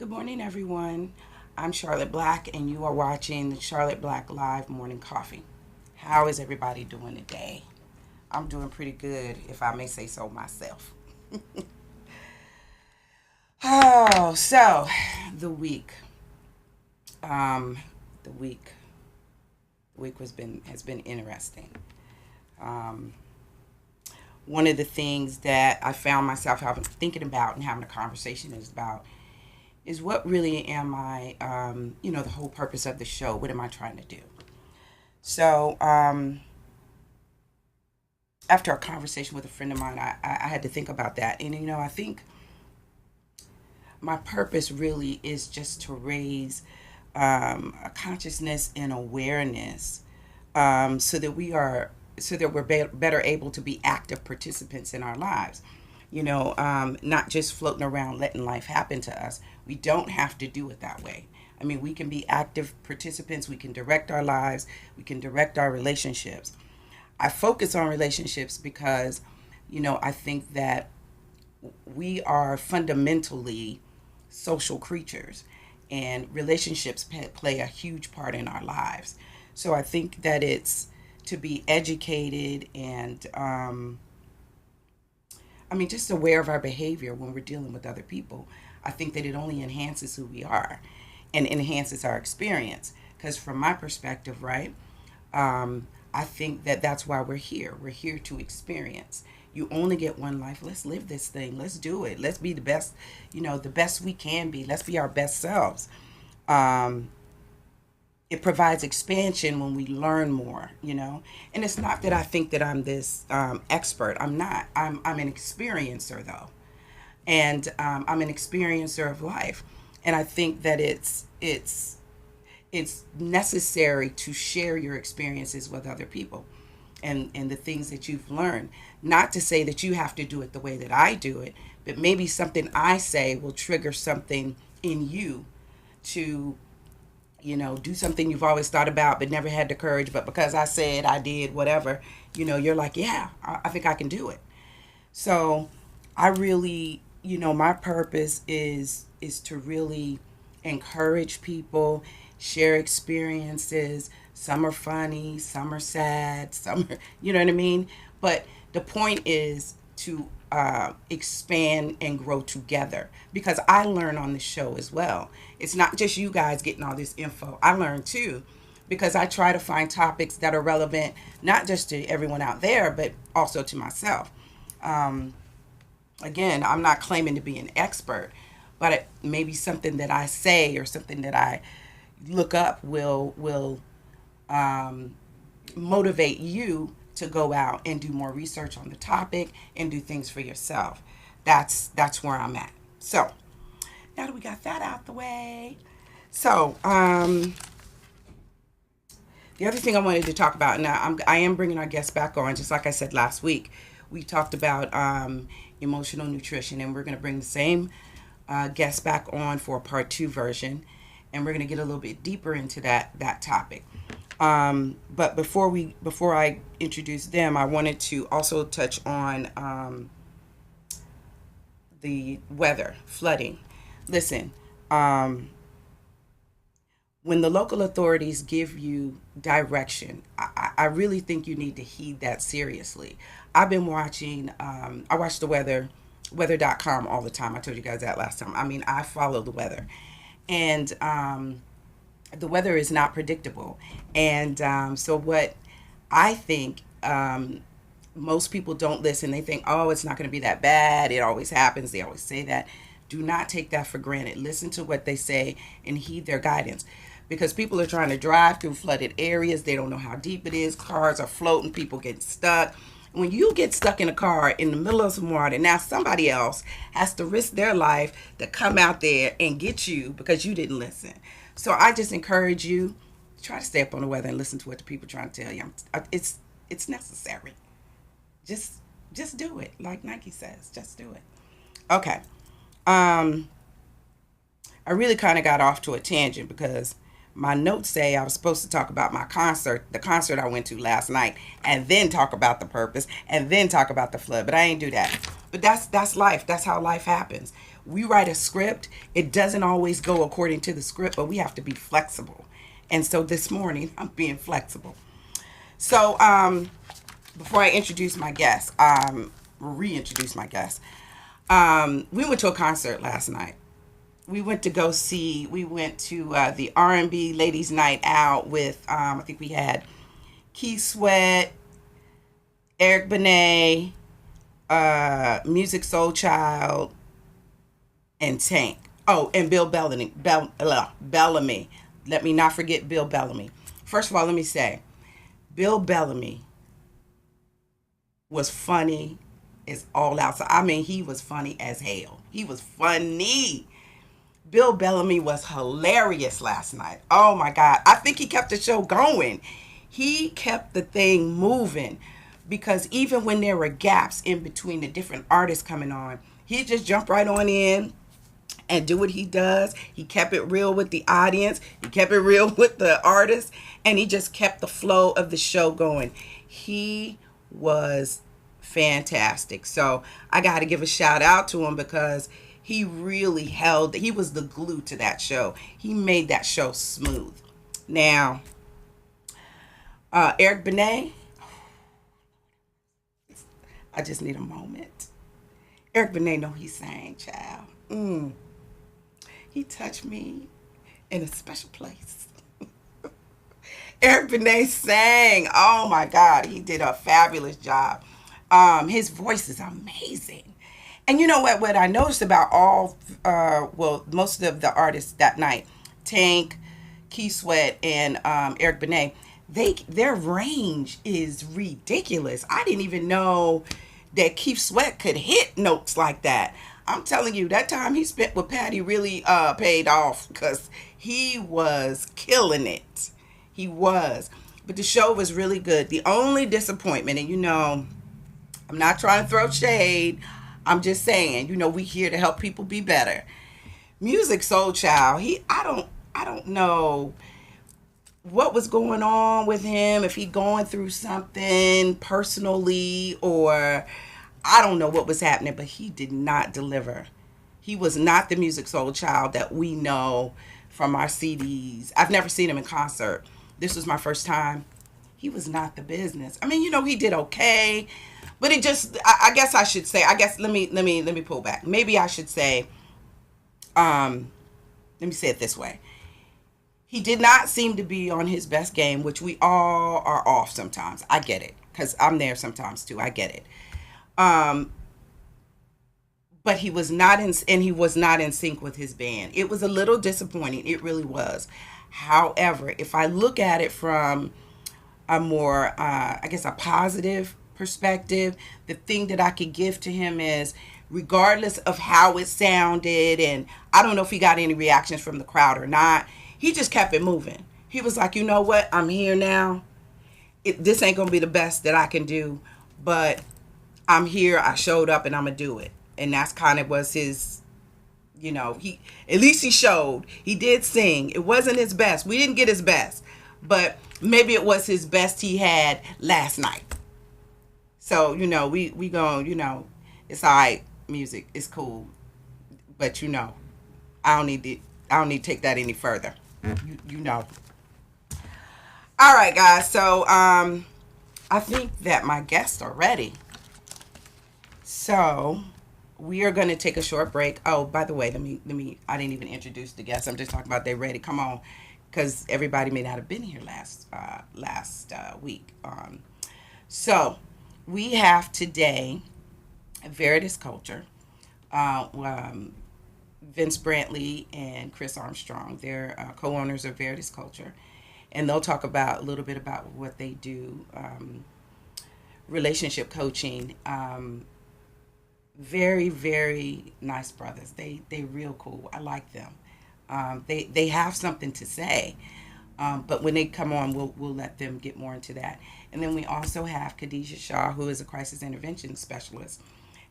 Good morning, everyone. I'm Charlotte Black, and you are watching the Charlotte Black Live Morning Coffee. How is everybody doing today? I'm doing pretty good, if I may say so myself. So the week, um, the week, the week has been interesting. Um, One of the things that I found myself thinking about and having a conversation is what really am I, the whole purpose of the show. What am I trying to do? So, after a conversation with a friend of mine, I had to think about that. And, I think my purpose really is just to raise a consciousness and awareness so that we're better able to be active participants in our lives. Not just floating around letting life happen to us. We don't have to do it that way. I mean, we can be active participants. We can direct our lives. We can direct our relationships. I focus on relationships because, I think that we are fundamentally social creatures, and relationships play a huge part in our lives. So I think that it's to be educated and, just aware of our behavior when we're dealing with other people. I think that it only enhances who we are and enhances our experience. Because from my perspective, right, I think that that's why we're here. We're here to experience. You only get one life. Let's live this thing. Let's do it. Let's be the best, the best we can be. Let's be our best selves. Um, it provides expansion when we learn more. And it's not that I think that I'm this expert. I'm not. I'm an experiencer, though. And I'm an experiencer of life. And I think that it's necessary to share your experiences with other people and the things that you've learned. Not to say that you have to do it the way that I do it, but maybe something I say will trigger something in you to, do something you've always thought about but never had the courage. But because I said, I did, whatever, you're like, yeah, I think I can do it. So I really, my purpose is to really encourage people, share experiences. Some are funny, some are sad, some are, you know what I mean? But the point is to expand and grow together, because I learn on the show as well. It's not just you guys getting all this info. I learn too, because I try to find topics that are relevant, not just to everyone out there, but also to myself. Um, Again, I'm not claiming to be an expert, but maybe something that I say or something that I look up will um, motivate you to go out and do more research on the topic and do things for yourself. That's where I'm at. So now that we got that out the way, so the other thing I wanted to talk about now, I am bringing our guests back on, just like I said last week. We talked about emotional nutrition, and we're going to bring the same guest back on for a part two version, and we're going to get a little bit deeper into that topic. But before I introduce them, I wanted to also touch on the weather, flooding. Listen, um, when the local authorities give you direction, I really think you need to heed that seriously. I've been watching, I watch the weather.com all the time. I told you guys that last time. I mean, I follow the weather. And the weather is not predictable. And so what I think, most people don't listen. They think, oh, it's not going to be that bad. It always happens. They always say that. Do not take that for granted. Listen to what they say and heed their guidance. Because people are trying to drive through flooded areas. They don't know how deep it is. Cars are floating. People get stuck. When you get stuck in a car in the middle of some water, now somebody else has to risk their life to come out there and get you because you didn't listen. So I just encourage you, try to stay up on the weather and listen to what the people are trying to tell you. It's necessary. Just just do it, like Nike says. Just do it. Okay. Um, I really kind of got off to a tangent because my notes say I was supposed to talk about the concert I went to last night, and then talk about the purpose, and then talk about the flood. But I ain't do that. But that's life. That's how life happens. we write a script. It doesn't always go according to the script, but we have to be flexible. And so this morning, I'm being flexible. So before I introduce my guest, reintroduce my guest, we went to a concert last night. We went to the R&B Ladies Night Out with, I think we had Keith Sweat, Eric Benet, Music Soul Child, and Tank. Oh, and Bill Bellamy. Bellamy. Let me not forget Bill Bellamy. First of all, let me say, Bill Bellamy was funny as all out. So, I mean, he was funny as hell. He was funny. Bill Bellamy was hilarious last night. Oh my God. I think he kept the show going. He kept the thing moving because even when there were gaps in between the different artists coming on, he just jumped right on in and do what he does. He kept it real with the audience. He kept it real with the artists. And he just kept the flow of the show going. He was fantastic. So I got to give a shout out to him because he really he was the glue to that show. He made that show smooth. Now, Eric Benet, I just need a moment. Eric Benet know he sang, child. He touched me in a special place. Eric Benet sang. Oh my God, he did a fabulous job. His voice is amazing. And you know what I noticed about most of the artists that night, Tank, Keith Sweat, and Eric Benet, their range is ridiculous. I didn't even know that Keith Sweat could hit notes like that. I'm telling you, that time he spent with Patty really paid off because he was killing it. He was. But the show was really good. The only disappointment, and I'm not trying to throw shade. I'm just saying, we here to help people be better. Music Soul Child, I don't know what was going on with him, if he going through something personally, or I don't know what was happening, but he did not deliver. He was not the Music Soul Child that we know from our CDs. I've never seen him in concert. This was my first time. He was not the business. I mean, he did okay. But it just, I guess I should say, let me pull back. Maybe I should say, let me say it this way. He did not seem to be on his best game, which we all are off sometimes. I get it, because I'm there sometimes too. I get it. But he was not in sync with his band. It was a little disappointing. It really was. However, if I look at it from a more, a positive perspective, the thing that I could give to him is, regardless of how it sounded, and I don't know if he got any reactions from the crowd or not, he just kept it moving. He was like, you know what, I'm here now. This ain't gonna be the best that I can do, but I'm here, I showed up, and I'm gonna do it. And that's kind of was his, he, at least he showed. He did sing. It wasn't his best. We didn't get his best, but maybe it was his best he had last night. So, we going, it's all right, music, it's cool. But, I don't need to take that any further. You know. All right, guys. So, I think that my guests are ready. So, we are going to take a short break. Oh, by the way, let me, I didn't even introduce the guests. I'm just talking about they're ready. Come on. Because everybody may not have been here last week. So, we have today Veritas Culture, Vince Brantley and Chris Armstrong. They're co-owners of Veritas Culture, and they'll talk a little bit about what they do, relationship coaching. Very, very nice brothers. They real cool. I like them. They have something to say. But when they come on, we'll let them get more into that. And then we also have Khadijah Shaw, who is a crisis intervention specialist.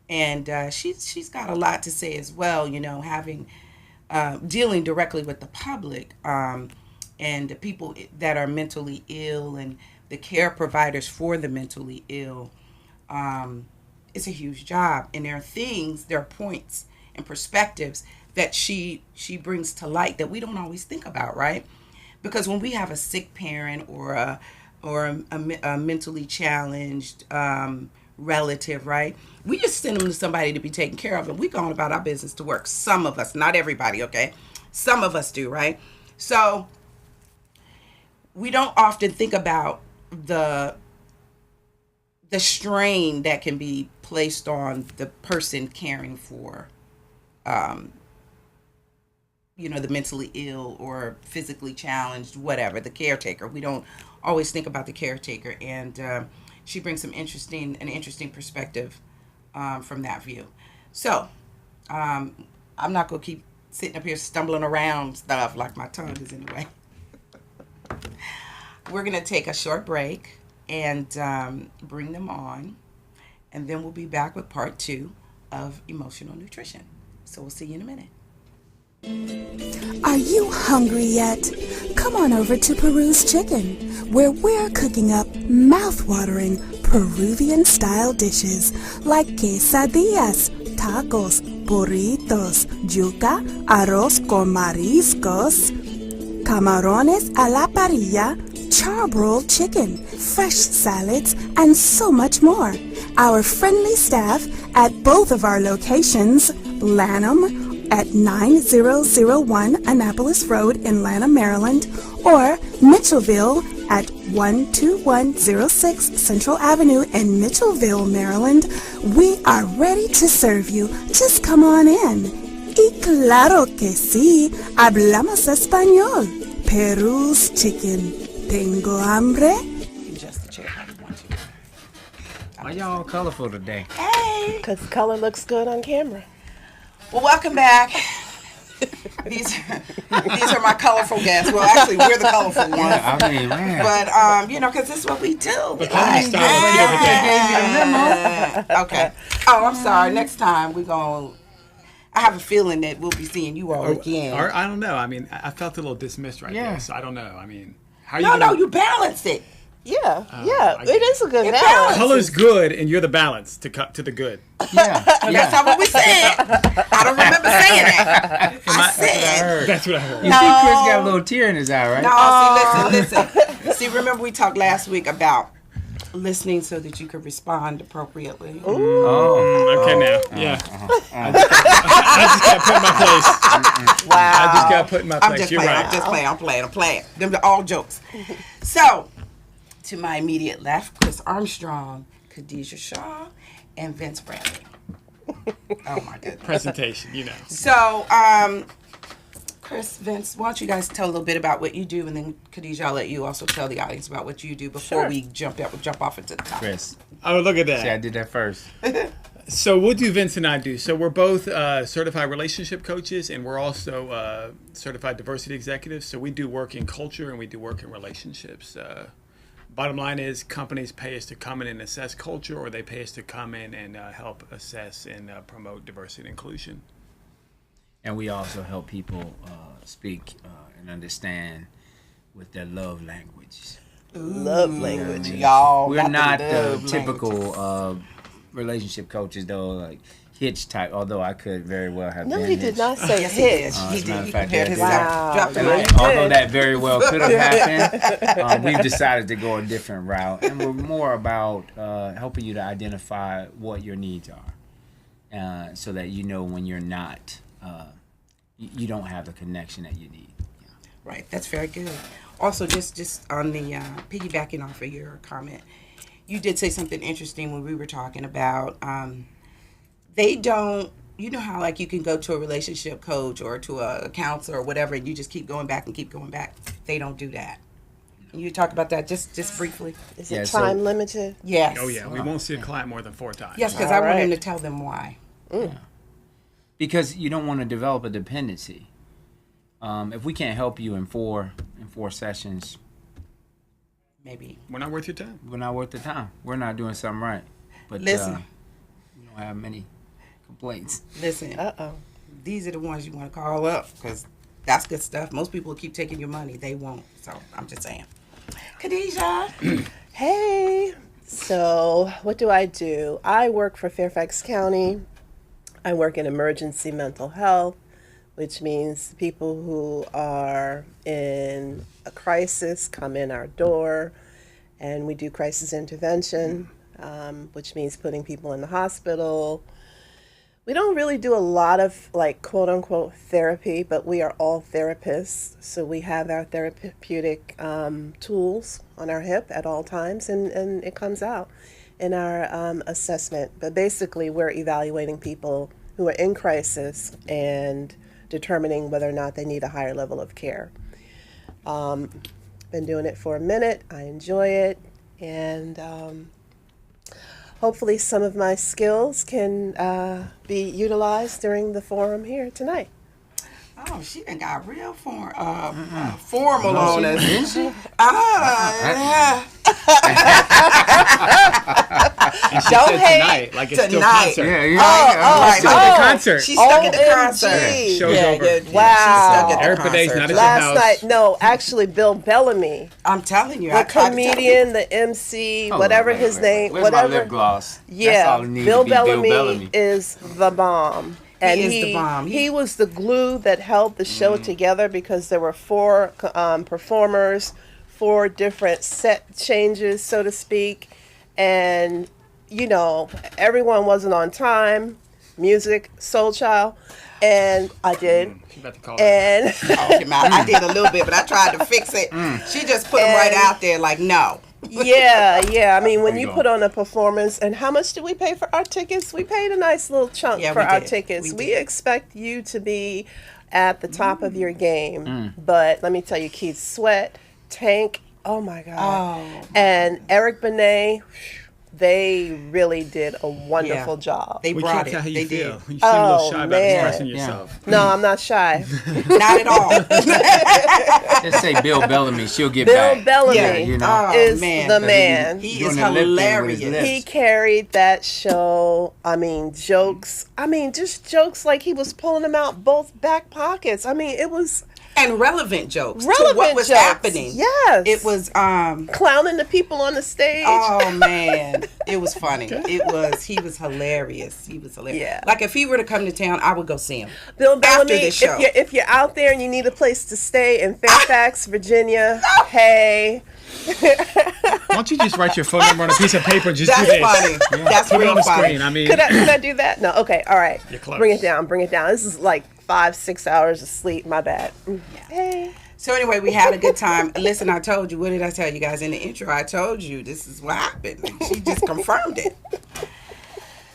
And she's got a lot to say as well, having dealing directly with the public and the people that are mentally ill and the care providers for the mentally ill. It's a huge job. And there are points and perspectives that she brings to light that we don't always think about, right? Because when we have a sick parent or a mentally challenged relative, right? We just send them to somebody to be taken care of, and we go on about our business to work. Some of us, not everybody, okay? Some of us do, right? So we don't often think about the strain that can be placed on the person caring for the mentally ill or physically challenged, whatever, the caretaker. We don't always think about the caretaker, and she brings an interesting perspective from that view. So I'm not gonna keep sitting up here stumbling around stuff like my tongue is in the way. We're gonna take a short break and bring them on, and then we'll be back with part 2 of emotional nutrition. So we'll see you in a minute. Are you hungry yet? Come on over to Peru's Chicken, where we're cooking up mouth-watering Peruvian-style dishes like quesadillas, tacos, burritos, yuca, arroz con mariscos, camarones a la parrilla, charbroiled chicken, fresh salads, and so much more. Our friendly staff at both of our locations, Lanham at 9001 Annapolis Road in Lanham, Maryland, or Mitchellville at 12106 Central Avenue in Mitchellville, Maryland, we are ready to serve you. Just come on in. Y claro que sí, hablamos español. Peru's Chicken. Tengo hambre? Adjust the chair how you want to. Why y'all colorful today? Hey! Because color looks good on camera. Well, welcome back. These are my colorful guests. Well, actually, we're the colorful ones. Yeah, I mean, man. But because this is what we do. But Like, okay. Oh, I'm sorry. Next time I have a feeling that we'll be seeing you all again. Or, I don't know. I mean, I felt a little dismissed right Yeah. there, so I don't know. I mean, how are you No, gonna... you balance it. Yeah, I it is a good It balance. balances. Color's good, and you're the balance to cut to the good. Yeah, That's not what we said. I don't remember saying that. I said. That's what I heard. You see Chris got a little tear in his eye, right? No, see, listen. See, remember we talked last week about listening so that you could respond appropriately. Oh. Okay, now. Yeah. I just got put in my place. Wow. I just got put in my I'm place. just You're playing. right. I'm just playing. I'm playing. Them are all jokes. So, to my immediate left, Chris Armstrong, Khadijah Shaw, and Vince Bradley. Oh my goodness. Presentation, you know. So, Chris, Vince, why don't you guys tell a little bit about what you do, and then Khadijah, I'll let you also tell the audience about what you do before Sure. we jump off into the top. Chris. Oh, look at See, I that. did that first. So what do Vince and I do? So we're both certified relationship coaches, and we're also certified diversity executives. So we do work in culture, and we do work in relationships. Bottom line is companies pay us to come in and assess culture, or they pay us to come in and help assess and promote diversity and inclusion. And we also help people speak and understand with their love language. Love language. Y'all, We're got not the the love typical relationship coaches, though, like Hitch type, although I could very well have No, been he Hitch. did not say Yes, he hit. did. As He a matter did. of fact, He I compared his did. out. Dropped Wow. him Yeah, out. you did. Although that very well could have happened, we've decided to go a different route, and we're more about helping you to identify what your needs are, so that you know when you're not, you don't have the connection that you need. Right, that's very good. Also, just on the piggybacking off of your comment, you did say something interesting when we were talking about they don't. You know how like you can go to a relationship coach or to a counselor or whatever, and you just keep going back and keep going back. They don't do that. Can you talk about that just briefly? Is Yeah, it so- time limited? Yes. Oh yeah, we won't see a client more than 4 times. Yes, because All I want him right. to tell them why. Because you don't want to develop a dependency. If we can't help you in four sessions, Maybe. We're not worth your time. we're not worth the time. We're not doing something right. But Listen. we don't have many complaints. Listen. Uh-oh. These are the ones you want to call up because that's good stuff. Most people will keep taking your money. They won't. So I'm just saying. Khadijah. Hey. So, what do? I work for Fairfax County. I work in emergency mental health, which means people who are in a crisis come in our door, and we do crisis intervention, which means putting people in the hospital. We don't really do a lot of like quote unquote therapy, but we are all therapists. So we have our therapeutic tools on our hip at all times, and it comes out in our assessment. But basically, we're evaluating people who are in crisis and determining whether or not they need a higher level of care. Been doing it for a minute. I enjoy it, and hopefully some of my skills can be utilized during the forum here tonight. Oh, she done got real formal on us, didn't she? Yeah. And she Don't said hate tonight, like it's still tonight. concert. Right. Still at the concert. She's stuck at the concert. OMG. Show's over. Wow. She's stuck at the Erica Day's concert. not at your Last house. night, no, actually Bill Bellamy, I'm telling you, the I tried to tell comedian, the MC, whatever his name, Where's my whatever. lip gloss? That's Yeah, all it needs Bill to be Bellamy, Bill Bellamy. is the bomb. And is the bomb. He was the glue that held the show together because there were 4 performers, 4 different set changes, so to speak. And, you know, everyone wasn't on time. Music, Soul Child. And I did. She's about to call her. And I did a little bit, but I tried to fix it. She just put them right out there like, no. yeah. I mean, when There you you go. put on a performance, and how much did we pay for our tickets? We paid a nice little chunk Yeah, for we our did. tickets. We We did. expect you to be at the top of your game. But let me tell you, Keith Sweat, Tank, oh my God. Oh. And Eric Benet, they really did a wonderful job. They We brought can't it. tell how you They feel. did. You seem a little Oh, shy about man. expressing yourself. No, I'm not shy. Not at all. Just say Bill Bellamy. She'll get Bill back. Bellamy Yeah, you know. is man. the He- man. He Doing is the lip thing with his hilarious. lips. He carried that show. I mean, jokes. I mean, just jokes like he was pulling them out both back pockets. I mean, it was And relevant jokes to relevant what was jokes. happening. Yes. It was clowning the people on the stage. oh man, it was funny. He was hilarious. He was hilarious. Yeah. Like if he were to come to town, I would go see him. Bill Bellamy, after the show. if you're out there and you need a place to stay in Fairfax, Virginia, hey. Why don't you just write your phone number on a piece of paper and just do That's this? funny. That's Put it real on the funny. screen. I mean, Could I do that? No. Okay. All right. You're close. Bring it down. This is like 5-6 hours of sleep. My bad. Hey. So anyway, we had a good time. Listen, I told you. What did I tell you guys in the intro? I told you this is what happened. She just confirmed it.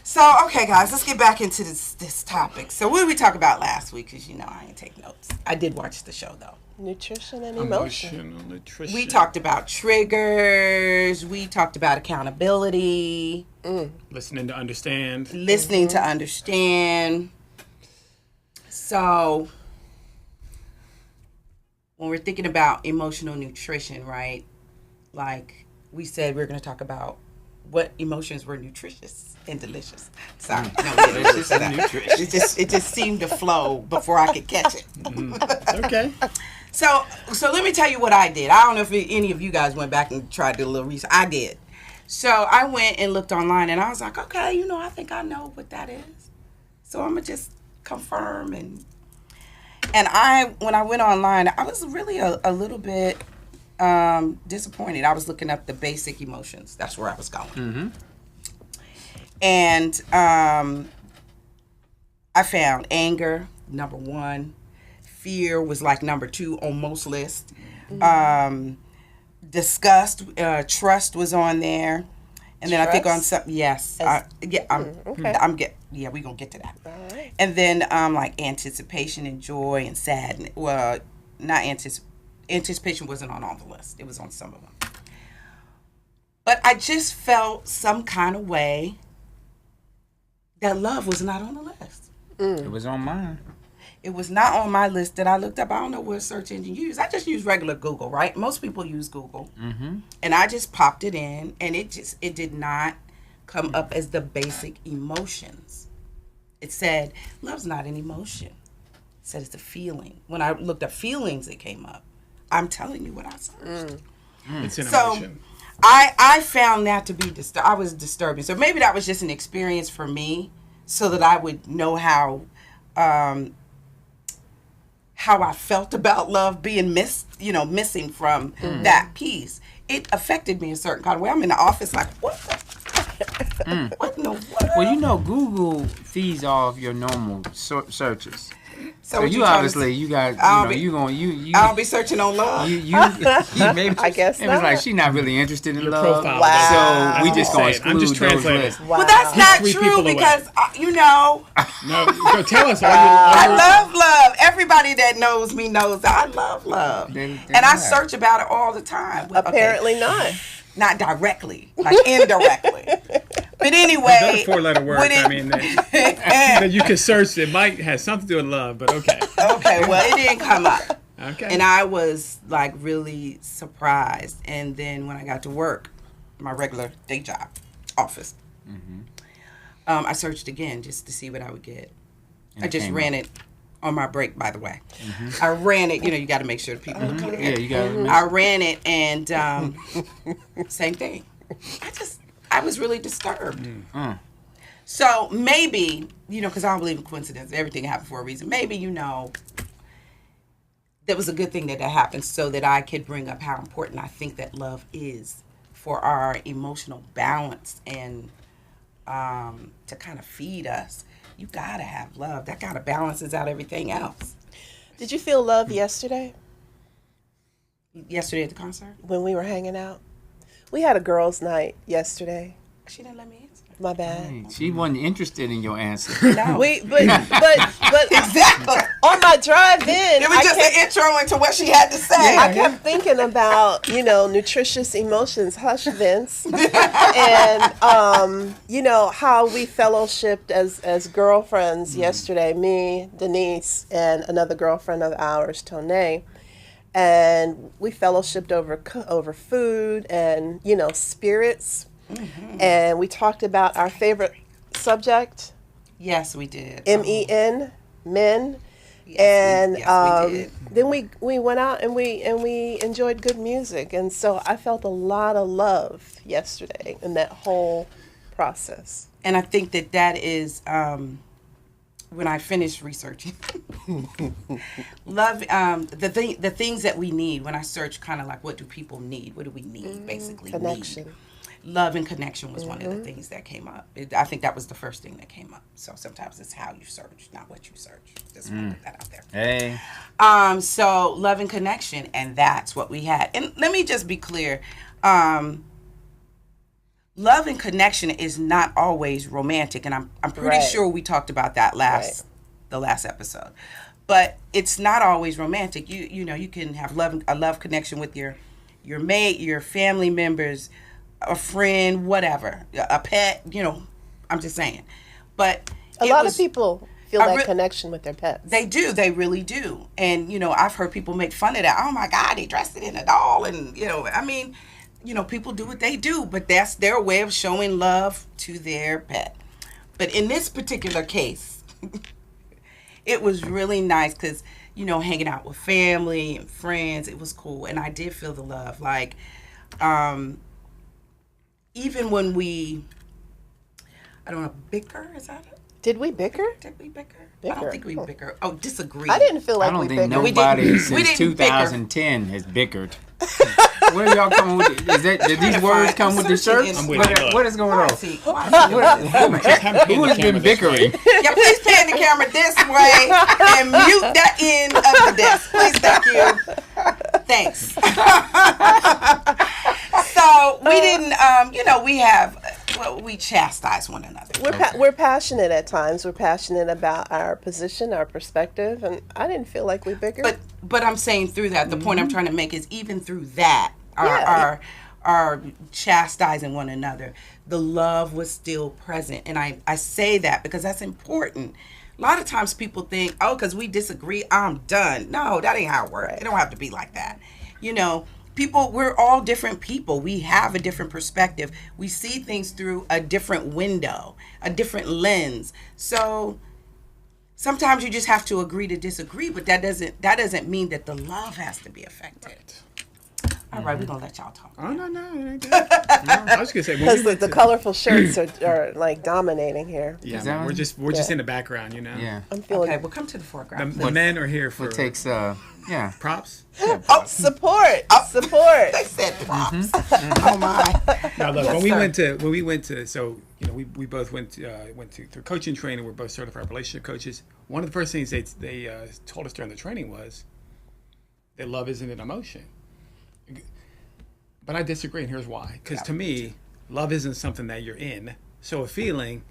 So, okay, guys, let's get back into this topic. So, what did we talk about last week? Because, you know, I ain't take notes. I did watch the show, though. Nutrition and emotion. emotional nutrition. We talked about triggers. We talked about accountability, Listening to understand. listening to understand. So, when we're thinking about emotional nutrition, right? Like we said, we're going to talk about what emotions were nutritious and delicious. Sorry, no, delicious and nutritious. It just seemed to flow before I could catch it. Okay. So let me tell you what I did. I don't know if any of you guys went back and tried to do a little research. I did. So I went and looked online, and I was like, okay, you know, I think I know what that is. So I'm gonna just confirm and when I went online, I was really a little bit disappointed. I was looking up the basic emotions. That's where I was going. Mm-hmm. And I found anger, number 1. Fear was like number 2 on most lists. Disgust, trust was on there. And then I think on some, yes. Okay. We're going to get to that. All right. And then like anticipation and joy and sadness. Well, not anticipation wasn't on all the list. It was on some of them. But I just felt some kind of way that love was not on the list. It was on mine. It was not on my list that I looked up. I don't know what search engine you use. I just use regular Google, right? Most people use Google. Mm-hmm. And I just popped it in, and it did not come up as the basic emotions. It said, love's not an emotion. It said it's a feeling. When I looked up feelings, it came up. I'm telling you what I searched. It's an So, emotion. I found that to be I was disturbing. So maybe that was just an experience for me, so that I would know how I felt about love being missing from that piece. It affected me a certain kind of way. I'm in the office like, what? What in the world? Well, Google feeds off your normal searches. So what you obviously you got I don't be searching on love. you maybe I guess it was not. like she's not really interested in Your love. profile. Wow. So we just gonna I'm just exclude those translating. lists. Wow. Well, that's not Three true people away. because No, go tell us. I love love. Everybody that knows me knows that I love love, Then and I right. search about it all the time. Apparently not. Not directly, like indirectly. But anyway, Another four-letter word. would it- I mean, that you can search. It might have something to do with love, but okay. Okay, well, it didn't come up. Okay. And I was like really surprised. And then when I got to work, my regular day job, office, I searched again just to see what I would get. And I it just came ran up. it on my break, by the way. I ran it. You got to make sure the people look at it. Yeah, you got I ran it, and same thing. I was really disturbed. So maybe, because I don't believe in coincidence. Everything happened for a reason. Maybe, that was a good thing that happened so that I could bring up how important I think that love is for our emotional balance and to kind of feed us. You got to have love. That kind of balances out everything else. Did you feel love yesterday Yesterday at the concert, when we were hanging out? We had a girls' night yesterday. she didn't let me answer. My bad. Hey, she wasn't interested in your answer. No. But Exactly. on my drive in, It was just an intro into what she had to say. I kept thinking about, nutritious emotions, hush Vince, and, how we fellowshipped as girlfriends yesterday, me, Denise, and another girlfriend of ours, Tone. And we fellowshipped over food and, spirits. And we talked about our favorite subject, Yes, we did. MEN, men. Yes, And we did. then we went out and we enjoyed good music, and so I felt a lot of love yesterday in that whole process. And I think that is when I finished researching love, the things that we need. When I search kind of like what do people need, what do we need, basically Connection. need. Love and connection was one of the things that came up. I think that was the first thing that came up. So sometimes it's how you search, not what you search. Just want to put that out there. Hey. So love and connection, and that's what we had. And let me just be clear. Love and connection is not always romantic, and I'm pretty Right. sure we talked about that the last episode. But it's not always romantic. You can have a love connection with your mate, your family members, a friend, whatever, a pet. I'm just saying. But A lot of people feel I that re- connection with their pets. They do. They really do. And, I've heard people make fun of that. Oh, my God, they dressed it in a doll. And, people do what they do. But that's their way of showing love to their pet. But in this particular case, it was really nice because, hanging out with family and friends, it was cool. And I did feel the love. Like, even when we, I don't know, bicker, is that it? Did we bicker? Did we bicker? I Bicker. don't think we Oh. bicker. Oh, disagree. I didn't feel I like don't we think bickered. nobody we since didn't bicker. 2010 has bickered. Where are y'all coming with? Did these words come with the shirts? I'm with you. What is going on? Who has been bickering? Yeah, please pan the camera this way and mute that end of the desk. Please, thank you. Thanks. So we didn't, we chastise one another. We're passionate at times. We're passionate about our position, our perspective, and I didn't feel like we bickered. But I'm saying through that, the point I'm trying to make is even through that, Yeah. our chastising one another, the love was still present. And I say that because that's important. A lot of times people think, oh, because we disagree, I'm done. No, that ain't how it works. It don't have to be like that. We're all different people. We have a different perspective. We see things through a different window, a different lens. So sometimes you just have to agree to disagree, but that doesn't mean that the love has to be affected. All right, we're gonna let y'all talk. Oh no, it ain't that. No, I was gonna say when Because we went the to- colorful shirts are like dominating here. Yeah, Is that man, we're right? just Yeah. in the background, Yeah. I'm feeling Okay, well, come to the The, foreground. the men are here for What takes, yeah. props. oh, support. Support. They said props. Oh my. Now look, Yes, when sir. we went to, so we both went to through coaching training. We're both certified relationship coaches. One of the first things they told us during the training was that love isn't an emotion. But I disagree, and here's why. Because to me, love isn't something that you're in. So a feeling,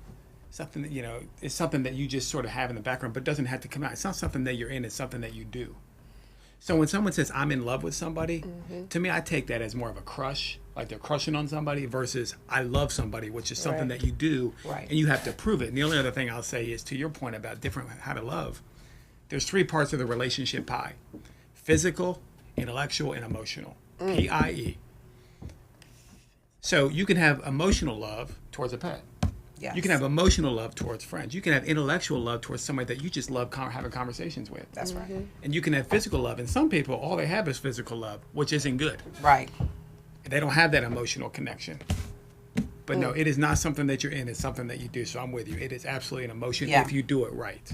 something that is something that you just sort of have in the background, but doesn't have to come out. It's not something that you're in. It's something that you do. So when someone says I'm in love with somebody, to me I take that as more of a crush, like they're crushing on somebody, versus I love somebody, which is something Right. that you do, Right. and you have to prove it. And the only other thing I'll say is to your point about different how to love. There's 3 parts of the relationship pie: physical, intellectual, and emotional. PIE. So you can have emotional love towards a pet. Yes. You can have emotional love towards friends. You can have intellectual love towards somebody that you just love having conversations with. That's right. And you can have physical love. And some people, all they have is physical love, which isn't good. Right. They don't have that emotional connection. But no, it is not something that you're in. It's something that you do. So I'm with you. It is absolutely an emotion Yeah. if you do it right.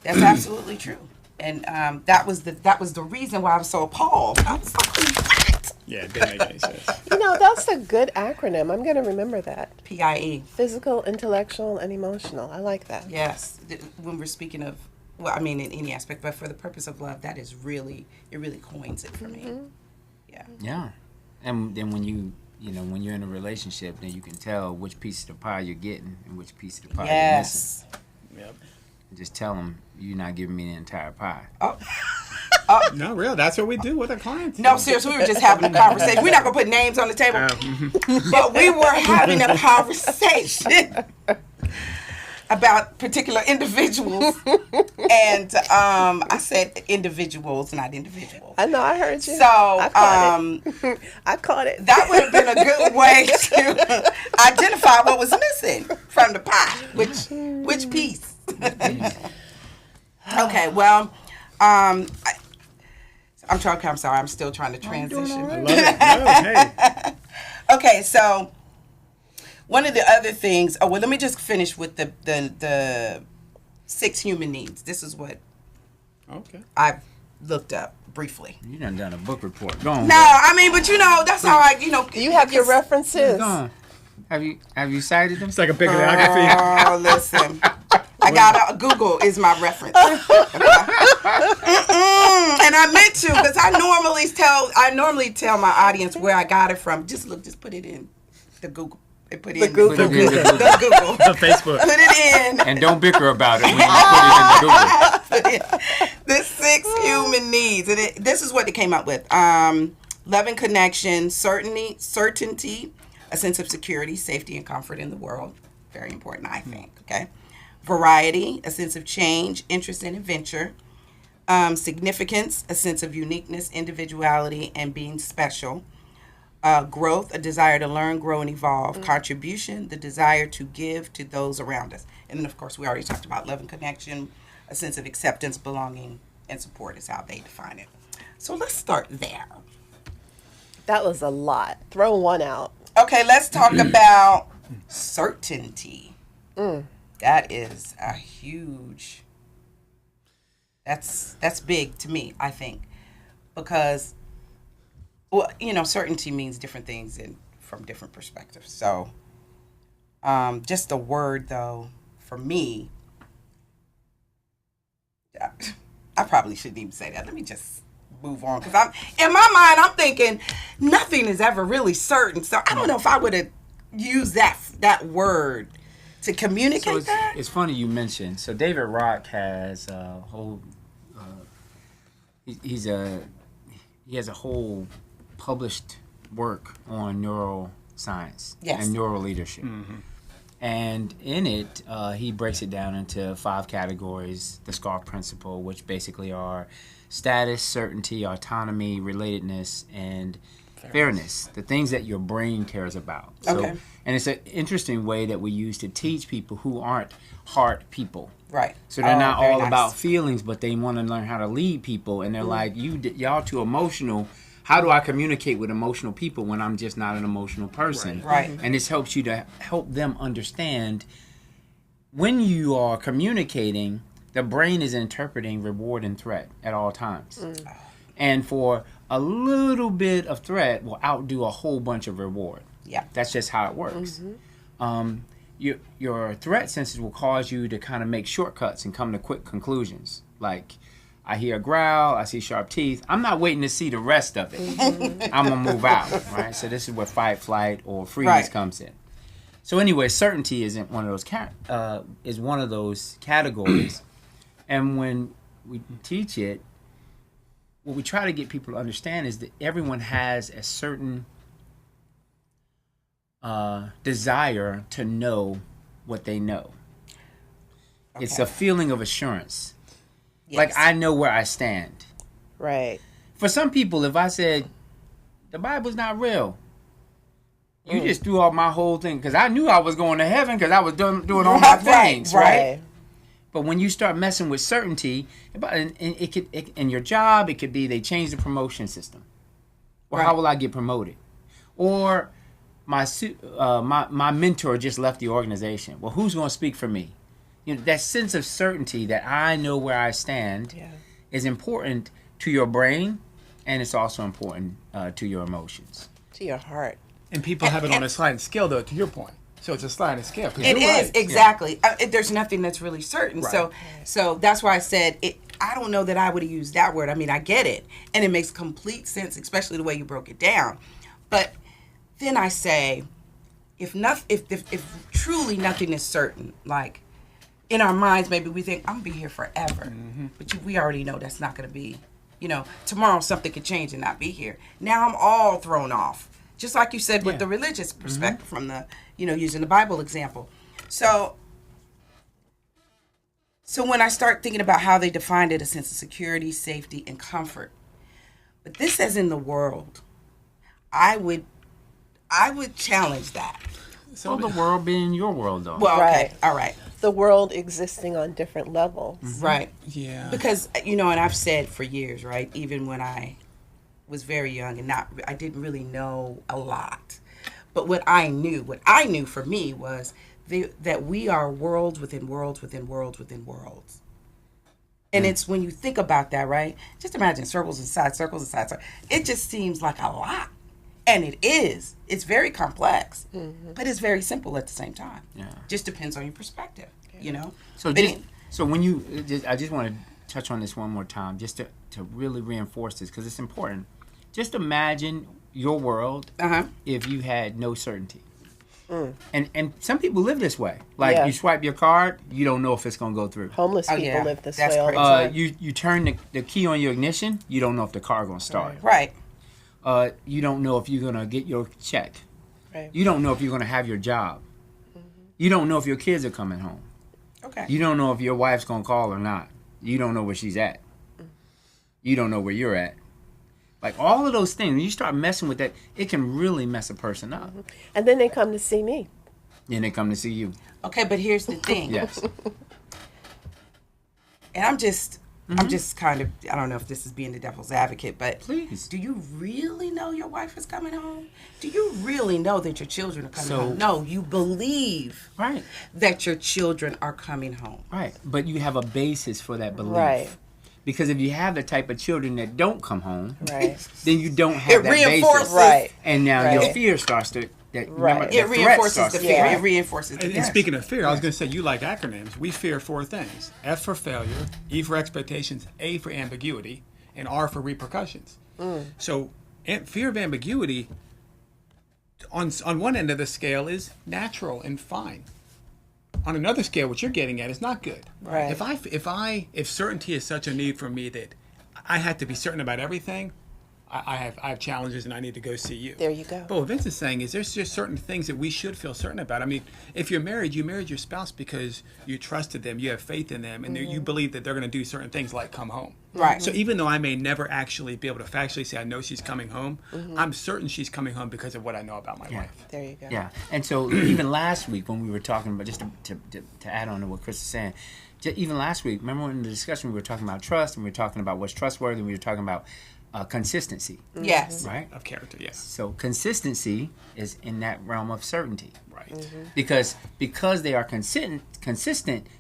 That's absolutely true. And that was the reason why I was so appalled. I was like, what? Yeah, it didn't make any sense. That's a good acronym. I'm going to remember that. PIE. Physical, intellectual, and emotional. I like that. Yes. When we're speaking of, well, I mean, in any aspect, but for the purpose of love, that is really, it really coins it for me. Yeah. Yeah. And then when when you're in a relationship, then you can tell which piece of the pie you're getting and which piece of the pie you're missing. Yes. Yep. Just tell them you're not giving me the entire pie. No, real. That's what we do with our clients. No, seriously, we were just having a conversation. We're not going to put names on the table, but we were having a conversation about particular individuals. And I said individuals, not individuals. I know, I heard you. So I caught it. I caught it. that would have been a good way to identify what was missing from the pie. Which piece? Okay, well, I'm sorry. I'm still trying to transition. I love it. No, hey. Okay, so one of the other things. Oh well, let me just finish with the 6 human needs. This is what Okay. I've looked up briefly. You done a book report. Go on. No, I mean, but that's how I You have your references. Go on. Have you cited them? It's like a bibliography. Oh, listen. I got Google is my reference. And I meant to, because I normally tell my audience where I got it from. Just put it in the Google. Put it in Google. the Google. The Facebook. Put it in. And don't bicker about it when you put it in the Google. The 6 human needs. And this is what it came up with. Love and connection, certainty, a sense of security, safety, and comfort in the world. Very important, I think. Okay. Variety, a sense of change, interest, and adventure. Significance, a sense of uniqueness, individuality, and being special. Growth, a desire to learn, grow, and evolve. Contribution, the desire to give to those around us. And then, of course, we already talked about love and connection, a sense of acceptance, belonging, and support is how they define it. So let's start there. That was a lot. Throw one out. Okay, let's talk about certainty. That is a huge. That's big to me, I think, because, well, certainty means different things from different perspectives. So, just the word though, for me, I probably shouldn't even say that. Let me just move on, because in my mind I'm thinking nothing is ever really certain. So I don't know if I would have used that word to communicate So that. it's funny you mentioned. So David Rock has a whole. He has a whole published work on neuroscience and neural leadership. And in it, he breaks it down into 5 categories. The SCAR principle, which basically are status, certainty, autonomy, relatedness, and fairness. The things that your brain cares about. So, Okay. And it's an interesting way that we use to teach people who aren't heart people. Right. So they're not very all nice. about feelings, but they want to learn how to lead people. And they're like, y'all too emotional. How do I communicate with emotional people when I'm just not an emotional person? Right. And this helps you to help them understand when you are communicating, the brain is interpreting reward and threat at all times. And for a little bit of threat will outdo a whole bunch of reward. Yeah. That's just how it works. Your threat senses will cause you to kind of make shortcuts and come to quick conclusions. Like, I hear a growl, I see sharp teeth. I'm not waiting to see the rest of it. I'm going to move out, right? So this is where fight, flight, or freeze comes in. So anyway, certainty isn't one of those is one of those categories. And when we teach it, what we try to get people to understand is that everyone has a certain desire to know what they know. Okay. It's a feeling of assurance. Yes. Like, I know where I stand. Right. For some people, if I said, the Bible's not real, you just threw off my whole thing, because I knew I was going to heaven because I was doing all my things, right? But when you start messing with certainty, and it could, in your job, it could be they change the promotion system. Or how will I get promoted? Or my mentor just left the organization. Well, who's going to speak for me? You know, that sense of certainty that I know where I stand is important to your brain, and it's also important to your emotions. To your heart. And people have it on a sliding scale, though, to your point. So it's a sliding scale. It is, exactly. There's nothing that's really certain. Right. So that's why I said, I don't know that I would have used that word. I mean, I get it. And it makes complete sense, especially the way you broke it down. But then I say, if truly nothing is certain, like in our minds, maybe we think, I'm going to be here forever. Mm-hmm. But we already know that's not going to be, tomorrow something could change and not be here. Now I'm all thrown off. Just like you said with the religious perspective from the, using the Bible example. So when I start thinking about how they defined it, a sense of security, safety, and comfort. But this says in the world, I would challenge that. So the world being your world, though. Well, okay, all right. The world existing on different levels. Mm-hmm. Right. Yeah. Because, and I've said for years, right, even when I was very young and I didn't really know a lot. But what I knew for me was that we are worlds within worlds within worlds within worlds. And it's when you think about that, right? Just imagine circles inside circles inside circles. It just seems like a lot. And it is. It's very complex. Mm-hmm. But it's very simple at the same time. Yeah. Just depends on your perspective, So when you, I just want to touch on this one more time, just to really reinforce this, because it's important. Just imagine your world if you had no certainty. And some people live this way. Like you swipe your card, you don't know if it's going to go through. Homeless people live this way all the time. You turn the key on your ignition, you don't know if the car going to start. Right. You don't know if you're going to get your check. Right. You don't know if you're going to have your job. Mm-hmm. You don't know if your kids are coming home. Okay. You don't know if your wife's going to call or not. You don't know where she's at. You don't know where you're at. Like, all of those things, when you start messing with that, it can really mess a person up. Mm-hmm. And then they come to see me. And they come to see you. Okay, but here's the thing. Yes. And I'm just kind of, I don't know if this is being the devil's advocate, but please, do you really know your wife is coming home? Do you really know that your children are coming home? No, you believe that your children are coming home. Right, but you have a basis for that belief. Right. Because if you have the type of children that don't come home, then you don't have that reinforces. basis. And now your fear starts to... It reinforces the fear. It reinforces the fear. And speaking of fear, I was going to say, you like acronyms. We fear 4 things. F for failure, E for expectations, A for ambiguity, and R for repercussions. So fear of ambiguity, on one end of the scale, is natural and fine. On another scale, what you're getting at is not good. Right. If certainty is such a need for me that I have to be certain about everything, I have challenges and I need to go see you. There you go. But what Vince is saying is there's just certain things that we should feel certain about. I mean, if you're married, you married your spouse because you trusted them, you have faith in them, and you believe that they're going to do certain things like come home. Right. So even though I may never actually be able to factually say I know she's coming home, I'm certain she's coming home because of what I know about my wife. There you go. Yeah. And so even last week when we were talking about, just to add on to what Chris is saying, even last week, remember in the discussion we were talking about trust, and we were talking about what's trustworthy, and we were talking about consistency, Yes. right? Of character, yes. So consistency is in that realm of certainty. Right. Because they are consistent,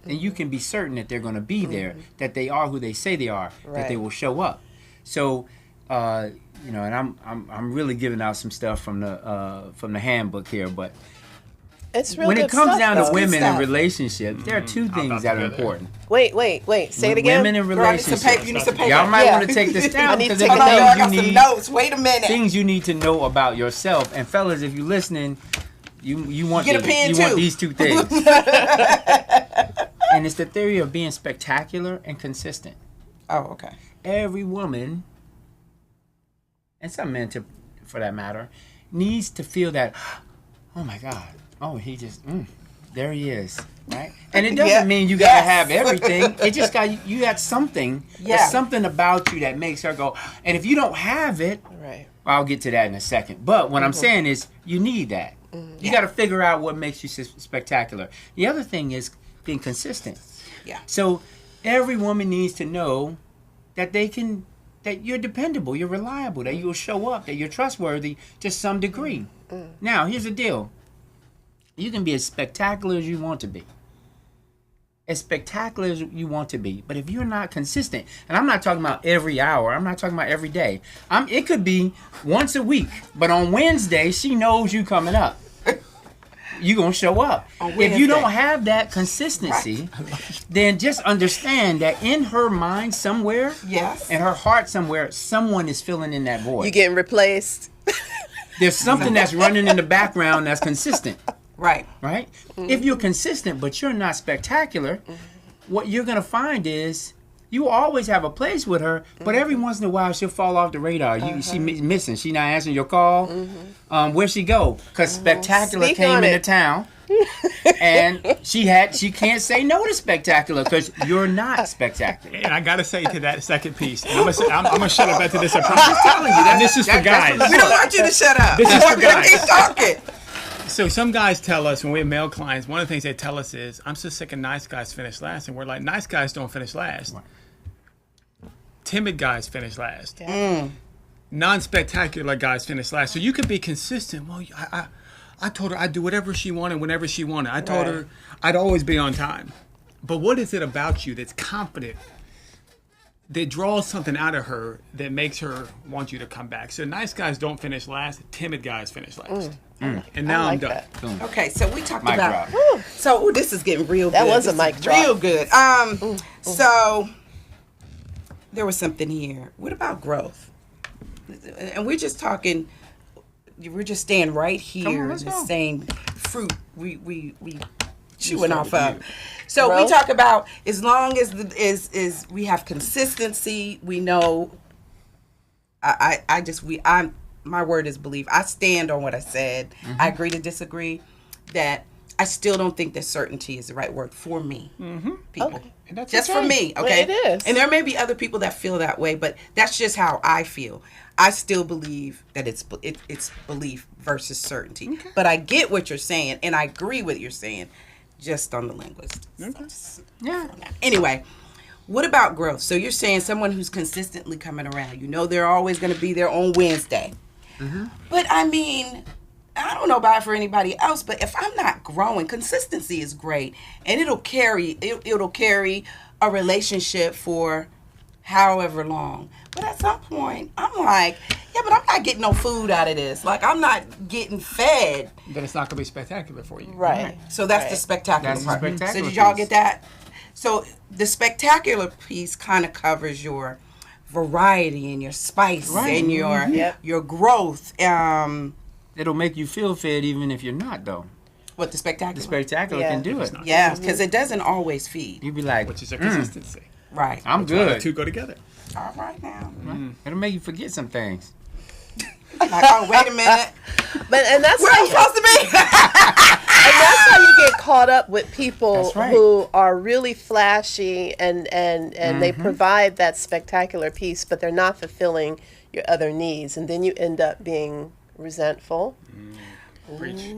then you can be certain that they're going to be there, that they are who they say they are, that they Right. will show up. So, and I'm really giving out some stuff from the handbook here, but It's real when good it comes stuff, down though. to women in stuff. relationships, there are two about things to that are go there. important. Wait. Say it again. Women in Girl, I need some relationships. paper. You need some paper. Y'all might Yeah. want to take this I down need to because take there it Hold on, girl, I are got things you some need. notes. Wait a minute. Things you need to know about yourself. And fellas, if you're listening, you want Get a pen, you want too. these two things. And it's the theory of being spectacular and consistent. Oh, okay. Every woman, and some men too, for that matter, needs to feel that, oh my God, oh he just, there he is, right? And it doesn't Yeah. mean you gotta Yes. have everything. It just got you got something. Yeah. There's something about you that makes her go. And if you don't have it, Right. I'll get to that in a second. But what I'm saying is, you need that. You got to figure out what makes you spectacular. The other thing is being consistent. Yeah. So every woman needs to know that that you're dependable, you're reliable, that you'll show up, that you're trustworthy to some degree. Now, here's the deal. You can be as spectacular as you want to be. As spectacular as you want to be. But if you're not consistent, and I'm not talking about every hour, I'm not talking about every day. It could be once a week, but on Wednesday, she knows you coming up. You're going to show up. On If Wednesday. you don't have that consistency, then just understand that in her mind somewhere, Yes. in her heart somewhere, someone is filling in that void. You getting replaced? There's something that's running in the background that's consistent. Right. Right? If you're consistent but you're not spectacular, what you're going to find is you always have a place with her, but every once in a while she'll fall off the radar. She missing. She not answering your call. Where'd she go? Because spectacular Speak came on into it. town. And she can't say no to spectacular because you're not spectacular. And I gotta say to that second piece, and I'm gonna shut up after this. I promise. telling you, And this is for that's guys. what We don't want you to shut up. This is for guys. Keep talking. So some guys tell us when we have male clients, one of the things they tell us is, "I'm so sick of nice guys finish last," and we're like, "Nice guys don't finish last. Timid guys finish last. Non-spectacular guys finish last. So you can be consistent. Well, I told her I'd do whatever she wanted whenever she wanted. I told her I'd always be on time. But what is it about you that's confident, that draws something out of her that makes her want you to come back? So nice guys don't finish last. Timid guys finish last. And now I'm done. Okay, so we talked Mic about. drop. So this is getting real That good. was a This mic is drop. Real good. So there was something here. What about growth? And we're just talking. We're just staying right here in let's the go. same fruit we chewing start off with of. you. So we Growth? talk about as long as is we have consistency. We know. My word is belief. I stand on what I said. I agree to disagree. That I still don't think that certainty is the right word for me. People. Okay. And that's Just okay. for me, Well, okay? it is. And there may be other people that feel that way, but that's just how I feel. I still believe that it's belief versus certainty. But I get what you're saying, and I agree with what you're saying, just on the linguist. Yeah. Anyway, what about growth? So you're saying someone who's consistently coming around. You know they're always going to be there on Wednesday. But I mean, I don't know about it for anybody else, but if I'm not growing, consistency is great, and it'll carry a relationship for however long. But at some point, I'm like, yeah, but I'm not getting no food out of this. Like, I'm not getting fed. Then it's not gonna be spectacular for you. Right. So that's the Right. spectacular That's the part. spectacular So did y'all piece. get that? So the spectacular piece kind of covers your variety and your spice and Yep. your growth. It'll make you feel fed even if you're not, though. What the The spectacular? spectacular Yeah. can do it. Yeah, because it doesn't always feed. You'd be like, Which is a consistency. Right. I'm Why the good. two go together. All right now. It'll make you forget some things. Like, oh, wait a minute. And that's Where how I'm supposed to be? and that's how you get caught up with people That's right. who are really flashy and they provide that spectacular piece, but they're not fulfilling your other needs, and then you end up being resentful. Preach. You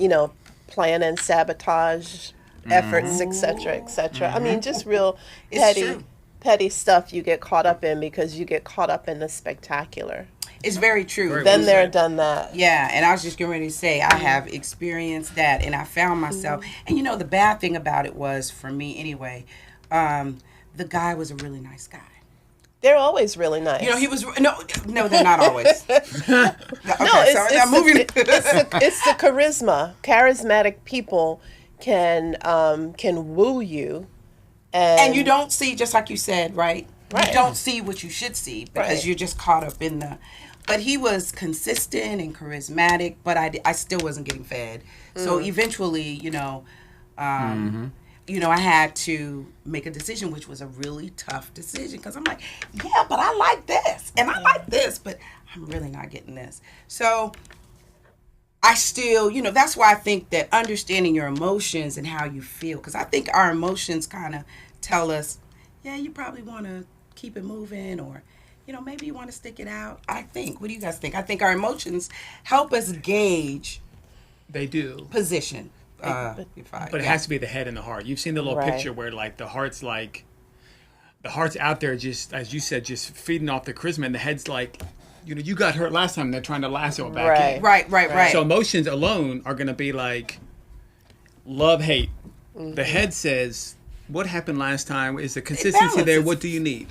know, plan and sabotage efforts, etc., etc. I mean, just real It's petty. true. petty stuff you get caught up in because you get caught up in the spectacular. It's very true. Very Been well there, said. done that. Yeah, and I was just getting ready to say I have experienced that, and I found myself. And you know, the bad thing about it was, for me anyway, the guy was a really nice guy. They're always really nice. You know, he was no, they're not always. Okay, No, I'm moving. it's the charisma. Charismatic people can woo you, And you don't see, just like you said, right? Right. You don't see what you should see because Right. you're just caught up in the. But he was consistent and charismatic, but I still wasn't getting fed. So eventually, you know, I had to make a decision, which was a really tough decision because I'm like, yeah, but I like this and I like this, but I'm really not getting this. So I still, that's why I think that understanding your emotions and how you feel, because I think our emotions kind of tell us, yeah, you probably want to keep it moving, or, maybe you want to stick it out. I think. What do you guys think? I think our emotions help us gauge They do. position. But it has to be the head and the heart. You've seen the little Right. picture where the heart's out there just, as you said, just feeding off the charisma, and the head's like, you got hurt last time. They're trying to lasso it back in. Right. So emotions alone are going to be like love, hate. The head says, what happened last time? Is the consistency there? balances. What do you need?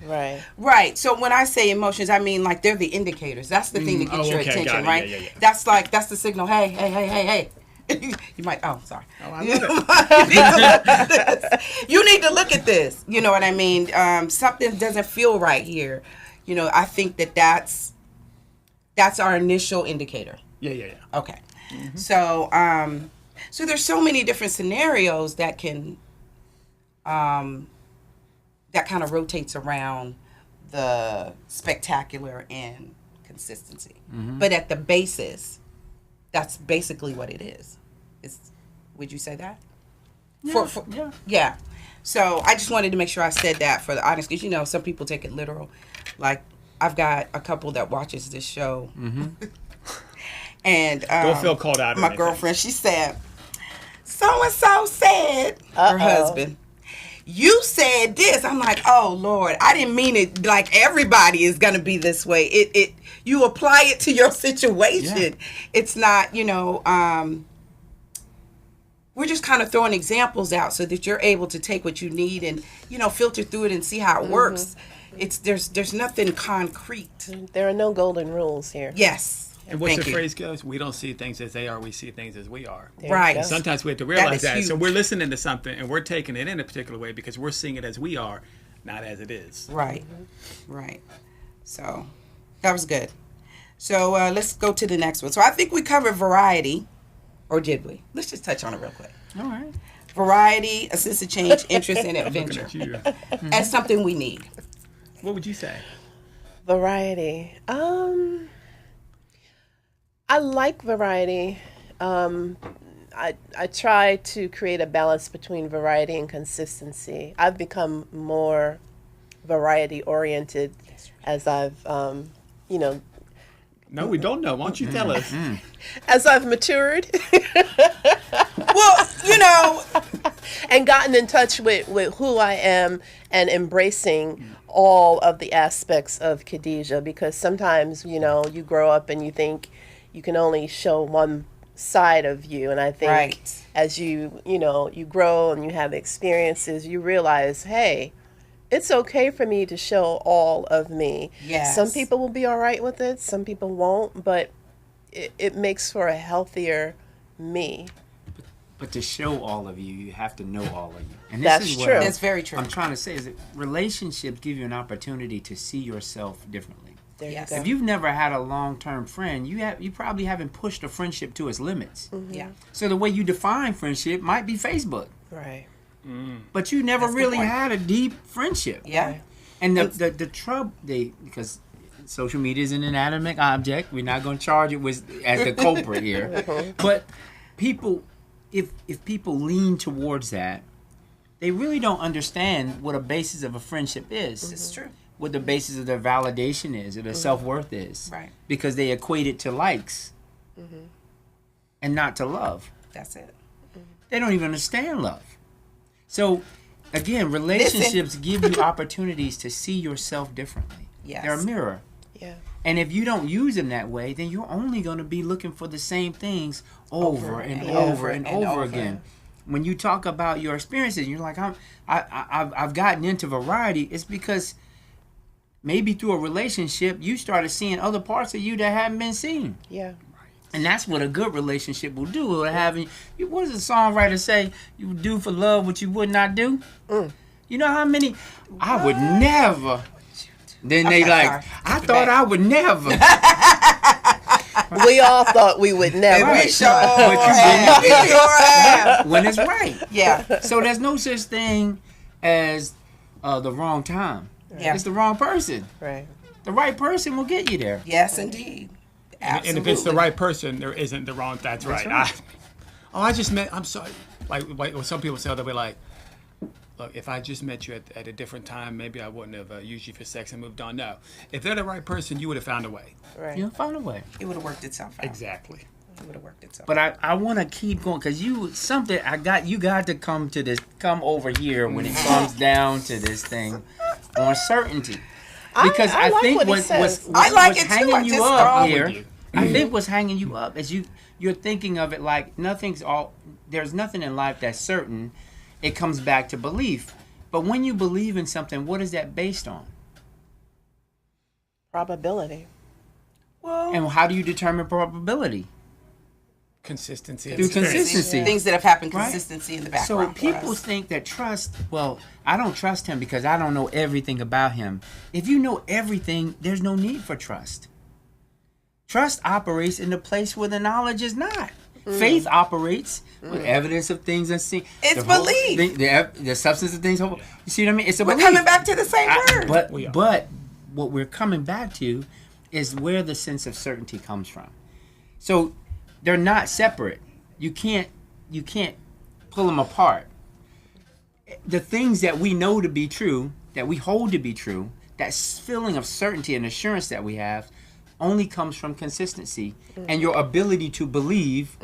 Right. So when I say emotions, I mean like they're the indicators. That's the thing that gets your okay, attention, got it. right? Yeah. That's the signal. Hey. You might. Oh, sorry. Oh, I love it. You need to look at this. You know what I mean? Something doesn't feel right here. I think that's our initial indicator. Yeah. Okay. So so there's so many different scenarios that can that kind of rotates around the spectacular and consistency. But at the basis, that's basically what it is. Would you say that? Yeah. Yeah. So I just wanted to make sure I said that for the audience, because some people take it literal. Like, I've got a couple that watches this show, and Don't feel called out or my anything. girlfriend, she said, so and so said, her husband, you said this. I'm like, oh Lord, I didn't mean it. Like, everybody is gonna be this way. It you apply it to your situation. Yeah. It's not, we're just kind of throwing examples out so that you're able to take what you need and, filter through it and see how it works. There's nothing concrete. There are no golden rules here. Yes. And what's Thank the you. phrase goes? We don't see things as they are. We see things as we are. There you Right. go. Sometimes we have to realize is that. So huge. we're listening to something and we're taking it in a particular way because we're seeing it as we are, not as it is. Right. Right. So that was good. So let's go to the next one. So I think we covered variety, or did we? Let's just touch on it real quick. All right. Variety, a sense of change, interest, and Looking adventure. at you. As something we need. What would you say? Variety. I like variety. I try to create a balance between variety and consistency. I've become more variety oriented as I've, No, we don't know. Why don't you tell us? as I've matured Well, and gotten in touch with who I am and embracing all of the aspects of Khadijah, because sometimes, you grow up and you think you can only show one side of you. And I think Right. as you grow and you have experiences, you realize, hey, it's okay for me to show all of me. Yes. Some people will be all right with it. Some people won't, but it makes for a healthier me. But to show all of you, you have to know all of you. And That's is what true. That's very true. I'm trying to say is that relationships give you an opportunity to see yourself differently. There Yes. you go. If you've never had a long-term friend, you probably haven't pushed a friendship to its limits. Yeah. So the way you define friendship might be Facebook, Right. but you never That's a good really point. had a deep friendship. Yeah. And the trouble because social media is an inanimate object. We're not going to charge it as the culprit here. But people, if people lean towards that, they really don't understand what a basis of a friendship is. It's true. What the basis of their validation is, or their self-worth is. Right. Because they equate it to likes and not to love. That's it. They don't even understand love. So again, relationships give you opportunities to see yourself differently. Yes. They're a mirror. Yeah. And if you don't use them that way, then you're only going to be looking for the same things over and over and over again. When you talk about your experiences, you're like, I've gotten into variety. It's because maybe through a relationship, you started seeing other parts of you that haven't been seen. Yeah. And that's what a good relationship will do. It'll have you. What does the songwriter say? You would do for love what you would not do. You know how many? I would never. Then they sorry. I thought I would never. We all thought we would never. We sure But you have. We didn't. sure have. When it's right. Yeah. So there's no such thing as the wrong time. Yeah. It's the wrong person. Right. The right person will get you there. Yes, indeed. Absolutely. And if it's the right person, there isn't the wrong. That's right. right. I just met. I'm sorry. Like when some people say, they'll be like, "Look, if I just met you at a different time, maybe I wouldn't have used you for sex and moved on." No, if they're the right person, you would have found a way. Right. You'll find a way. It would have worked itself out. Exactly. It would have worked itself But I want to keep going because you got to come over here when it comes down to this thing on certainty. Because I like think what he says. I like what's it too. hanging I you just up thought- here. I think what's hanging you up is you're thinking of it like there's nothing in life that's certain. It comes back to belief. But when you believe in something, what is that based on? Probability. Well, And how do you determine probability? Consistency. Through consistency. things that have happened, Right. consistency in the So background. for people us. think that trust, well, I don't trust him because I don't know everything about him. If you know everything, there's no need for trust. Trust operates in the place where the knowledge is not. Faith operates with evidence of things unseen. It's The whole belief. thing- the substance of things. You see what I mean? It's a We're belief. coming back to the same word. But what we're coming back to is where the sense of certainty comes from. So they're not separate. You can't pull them apart. The things that we know to be true, that we hold to be true, that feeling of certainty and assurance that we have, only comes from consistency and your ability to believe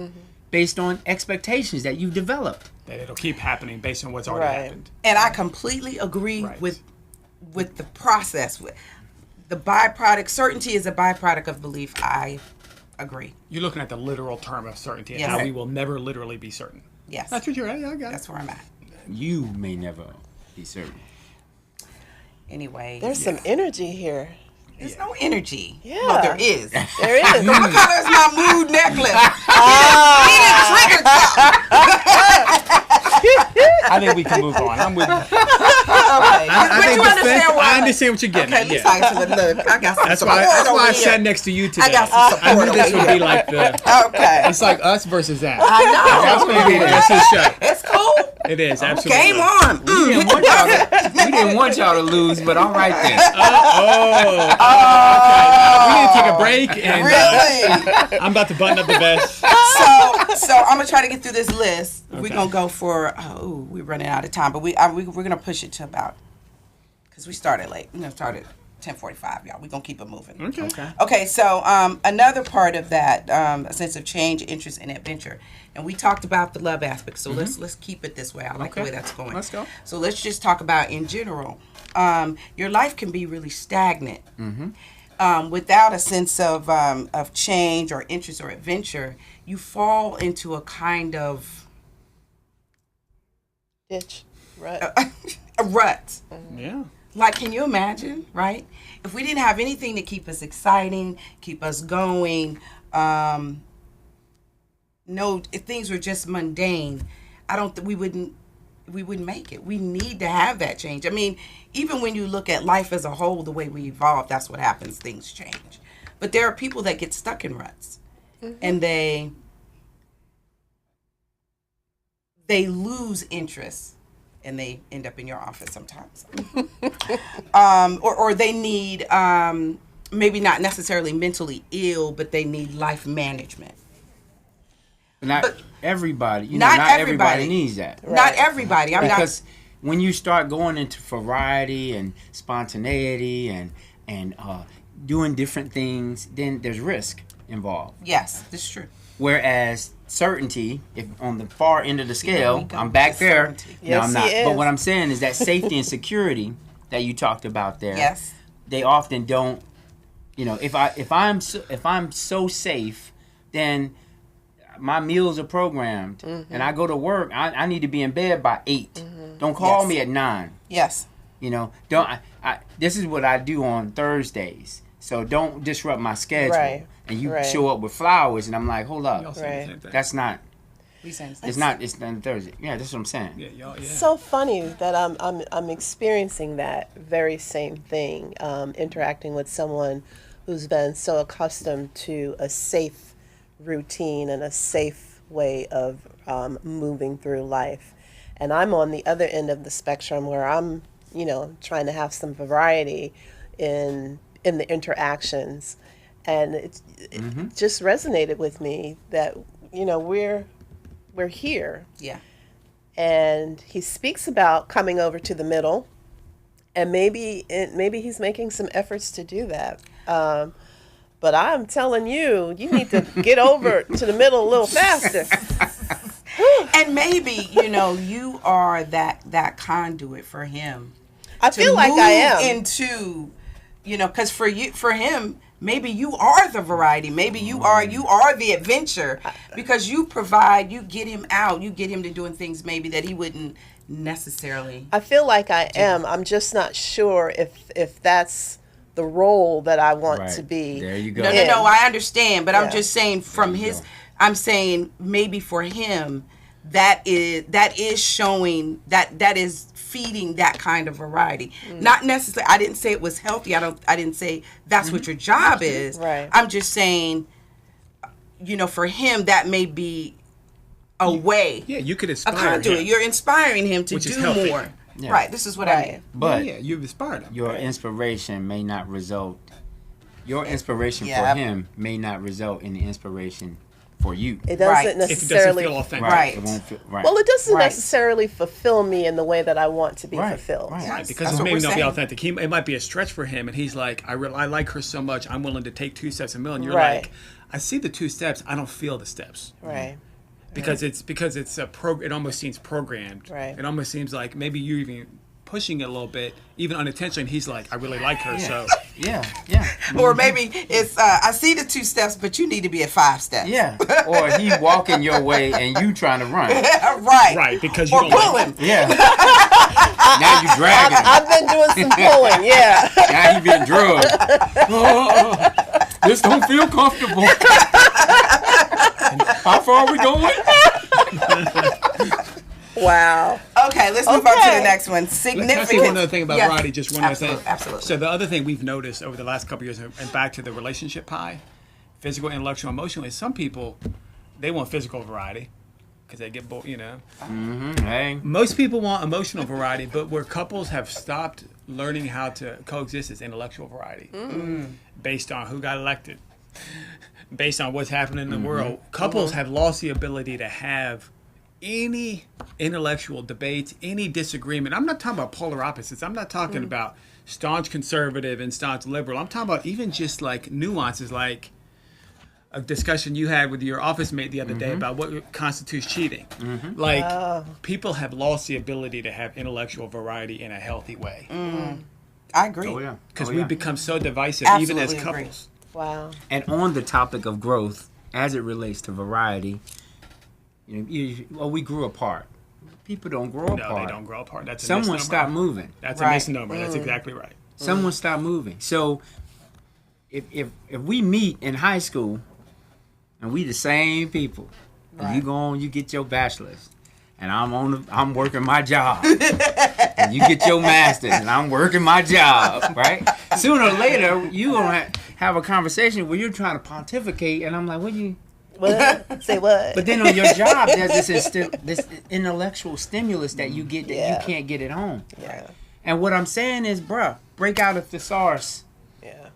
based on expectations that you've developed. That it'll keep happening based on what's already Right. happened. And I completely agree Right. with the process. The byproduct, certainty is a byproduct of belief. I agree. You're looking at the literal term of certainty and Yes. how we will never literally be certain. Yes. That's what you're at. Yeah, I got That's it. where I'm at. You may never be certain. Anyway. There's some energy here. There's no energy. Yeah. Well, there is. There is. What color is my mood necklace? He done triggered something. I think we can move on. I'm with you. Okay. I But think you understand why? I understand what you're getting Okay, at. let's Yeah. talk to the look. I got some That's support why over I here. sat next to you today. I got some support I knew this over would here. be like the. Okay. It's like us versus that. I know. That's what it is. That's his show. It's cool. It is absolutely. Game on. We didn't want y'all to lose, but all right then. Okay. We need to take a break, and Really? I'm about to button up the vest. So I'm gonna try to get through this list. We're Okay. gonna go for. We're running out of time, but we're gonna push it to about because we started late. We're gonna start at 10:45, y'all. We're gonna keep it moving. Okay. Okay, so another part of that, a sense of change, interest, and adventure, and we talked about the love aspect. So let's keep it this way. I like the Okay. way that's going. Let's go. So let's just talk about in general. Your life can be really stagnant without a sense of change or interest or adventure. You fall into a kind of Ditch. Right. a rut. Yeah. Like, can you imagine, right? If we didn't have anything to keep us exciting, keep us going, if things were just mundane, I don't think we wouldn't make it. We need to have that change. I mean, even when you look at life as a whole, the way we evolve, that's what happens. Things change. But there are people that get stuck in ruts, and they lose interest. And they end up in your office sometimes. Or they need, maybe not necessarily mentally ill, but they need life management. Not everybody, not not everybody everybody. needs that. Not everybody. I'm Because when you start going into variety and spontaneity and doing different things, then there's risk involved. Yes, this is true. Whereas certainty, if on the far end of the scale, we go I'm back to there. certainty. No, Yes, I'm not. he is. But what I'm saying is that safety and security that you talked about there. Yes. They often don't. If I'm so safe, then my meals are programmed, and I go to work. I need to be in bed by 8. Don't call Yes. me at 9. Yes. Don't. This is what I do on Thursdays. So don't disrupt my schedule. Right. And you Right. show up with flowers, and I'm like, hold Y'all up, say the Right. same thing. that's not. We saying It's not. It's on Thursday. Yeah, that's what I'm saying. Yeah, y'all. Yeah. So funny that I'm experiencing that very same thing, interacting with someone who's been so accustomed to a safe routine and a safe way of moving through life, and I'm on the other end of the spectrum where I'm trying to have some variety in the interactions, and it just resonated with me that we're here. Yeah. And he speaks about coming over to the middle, and maybe he's making some efforts to do that. But I'm telling you, you need to get over to the middle a little faster. And maybe, you are that conduit for him. I to feel like I move am. into, because for him, maybe you are the variety. Maybe you are the adventure, because you get him out, you get him to doing things maybe that he wouldn't necessarily. I feel like I am. I'm just not sure if that's the role that I want Right. to be. There you go. No, Yeah. I understand, but I'm Yeah. just saying from There you his. go. I'm saying maybe for him, that is showing that is feeding that kind of variety. Not necessarily. I didn't say it was healthy. I didn't say that's what your job is. Right. I'm just saying, for him that may be a way, Yeah, you could a inspire conduit. him. You're inspiring him to Which is do healthy. more. Yeah. Right. This is what I Right. mean. But yeah, you've inspired him. your inspiration may not result. Your inspiration Yeah. for him may not result in the inspiration for you. It doesn't Right. If it doesn't necessarily. feel authentic. Right. It won't feel right. Well, it doesn't Right. necessarily fulfill me in the way that I want to be Right. fulfilled. Right. Right, Yes, because that's it what may we're not be saying. authentic. It might be a stretch for him, and he's like, I like her so much, I'm willing to take 2 steps a million. You're Right. like, I see the 2 steps, I don't feel the steps. Right. Because it's it almost seems programmed. Right. It almost seems like maybe you're even pushing it a little bit, even unintentionally. And he's like, I really like her, so yeah. Or maybe it's I see the 2 steps, but you need to be at 5 steps. Yeah. Or he walking your way and you trying to run. Right. right, because you Or don't pull like him. Yeah. Now you dragging him. I've been doing some pulling. Yeah. Now he being drugged. Oh, this don't feel comfortable. How far are we going? Wow. Okay, let's move on to Okay. the next one. Can I Significant. say one other thing about Yes. variety? Just one other thing. Absolutely, absolutely. So the other thing we've noticed over the last couple of years, and back to the relationship pie, physical, intellectual, emotional, is some people, they want physical variety because they get bored, Hey. Most people want emotional variety, but where couples have stopped learning how to coexist is intellectual variety, based on who got elected, based on what's happening in the world. Couples have lost the ability to have any intellectual debates, any disagreement. I'm not talking about polar opposites. I'm not talking about staunch conservative and staunch liberal. I'm talking about even just like nuances, like a discussion you had with your office mate the other day about what constitutes cheating. Like, people have lost the ability to have intellectual variety in a healthy way I agree. Oh yeah. because Oh, yeah. we've become so divisive, even as Absolutely agree. couples. Wow. And on the topic of growth, as it relates to variety, we grew apart. People don't grow No, apart. they don't grow apart. That's a Someone misnomer. stopped moving. That's Right. a misnomer. That's exactly right. Someone stopped moving. So if we meet in high school and we the same people, and you go on, you get your bachelor's, and I'm working my job, and you get your master's, and I'm working my job, right? Sooner or later, you gonna have a conversation where you're trying to pontificate, and I'm like, what you? What? Say what? But then on your job, there's this intellectual stimulus that you get that Yeah. you can't get at home. Yeah. And what I'm saying is, bruh, break out of thesaurus. Yeah.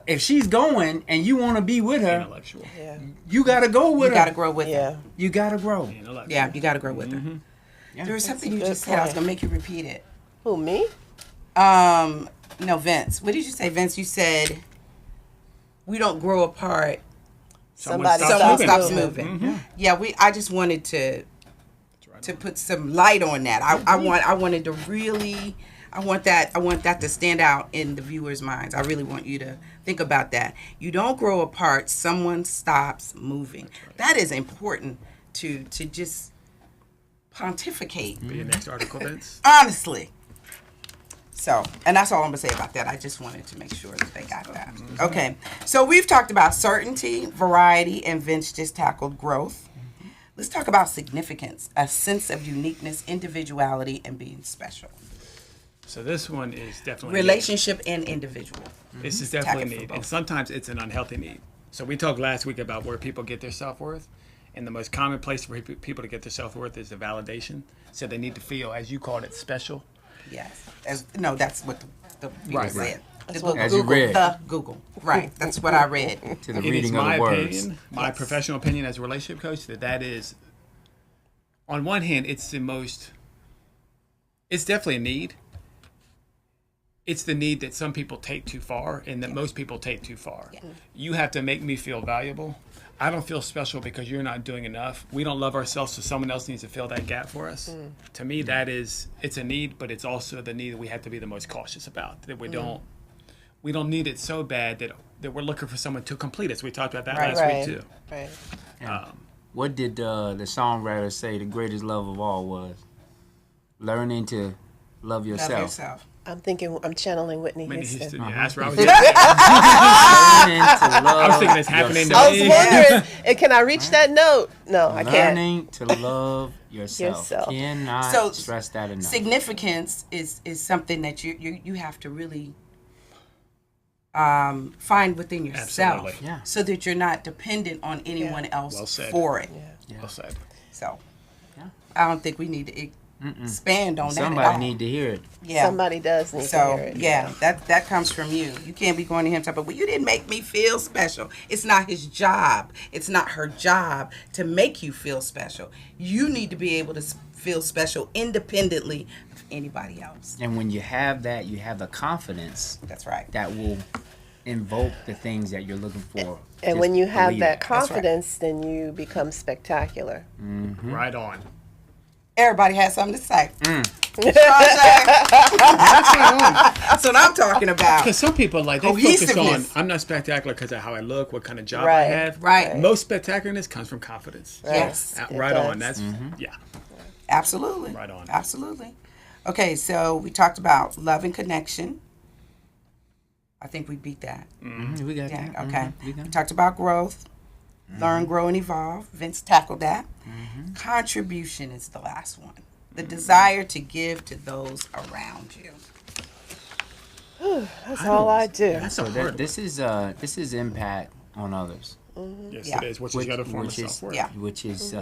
If she's going and you want to be with her, Intellectual. Yeah. you gotta go with You her. got to grow with Yeah. her. You gotta grow. Intellectual. Yeah, you got to grow with her. Yeah. There was something you good just said. I was point. going to make you repeat it. Who, me? No, Vince. What did you say, Vince? You said we don't grow apart. Somebody Someone stops stops moving. moving. Yeah, I just wanted to put some light on that. I wanted to really. I want that to stand out in the viewers' minds. I really want you to think about that. You don't grow apart. Someone stops moving. That is important to just pontificate. Be your next article, Vince. Honestly. So, and that's all I'm going to say about that. I just wanted to make sure that they got that. Okay. So we've talked about certainty, variety, and Vince just tackled growth. Let's talk about significance, a sense of uniqueness, individuality, and being special. So this one is definitely Relationship and individual. This is definitely Tack it for need, both. and sometimes it's an unhealthy need. So we talked last week about where people get their self-worth, and the most common place for people to get their self-worth is the validation. So they need to feel, as you called it, special. Yes. That's what the people Right, said. right. That's what As you Google. read. The Google. Right. That's what I read. To the It is reading of my the words. opinion, my professional opinion as a relationship coach, that is, on one hand, it's definitely a need. It's the need that some people take too far and that most people take too far. You have to make me feel valuable. I don't feel special because you're not doing enough. We don't love ourselves, so someone else needs to fill that gap for us. To me, it's a need, but it's also the need that we have to be the most cautious about. That we don't need it so bad that we're looking for someone to complete us. We talked about that last week too. Right. What did the songwriter say the greatest love of all was? Learning to love yourself. Love yourself. I'm channeling Whitney Whitney Houston. Houston, yeah, that's where I was. Learning to love I was thinking it's happening to yourself. I was me. wondering, can I reach that note? No, I can't. Learning to love yourself. Yourself. Cannot So, stress that enough. Significance is something that you have to really find within yourself. Absolutely. Yeah. So that you're not dependent on anyone else Well said. for it. Well said. So Yeah. I don't think we need to expand on that at all. Somebody need to hear it. Yeah. Somebody does need to So hear it. yeah, that comes from you. You can't be going to him talking, well, you didn't make me feel special. It's not his job. It's not her job to make you feel special. You need to be able to feel special independently of anybody else. And when you have that, you have the confidence That's right. that will invoke the things that you're looking for. And Just when you have believe that it. confidence, then you become spectacular. Right on. Everybody has something to say. Shawshank. That's what I'm talking about. Because some people they focus on, Cohesiveness. I'm not spectacular because of how I look, what kind of job I Right. have. Right. Most spectacularness comes from confidence. Yes, It Right on. does. That's yeah. absolutely. Right on. Absolutely. Okay, so we talked about love and connection. I think we beat that. We got Yeah, that. okay. We got We talked about growth, learn, grow, and evolve. Vince tackled that. Contribution is the last one. The desire to give to those around you. That's all I do. That's So a hard this is impact on others. Yes, Yeah. it is. Which is the other form of self-worth. yeah. Which is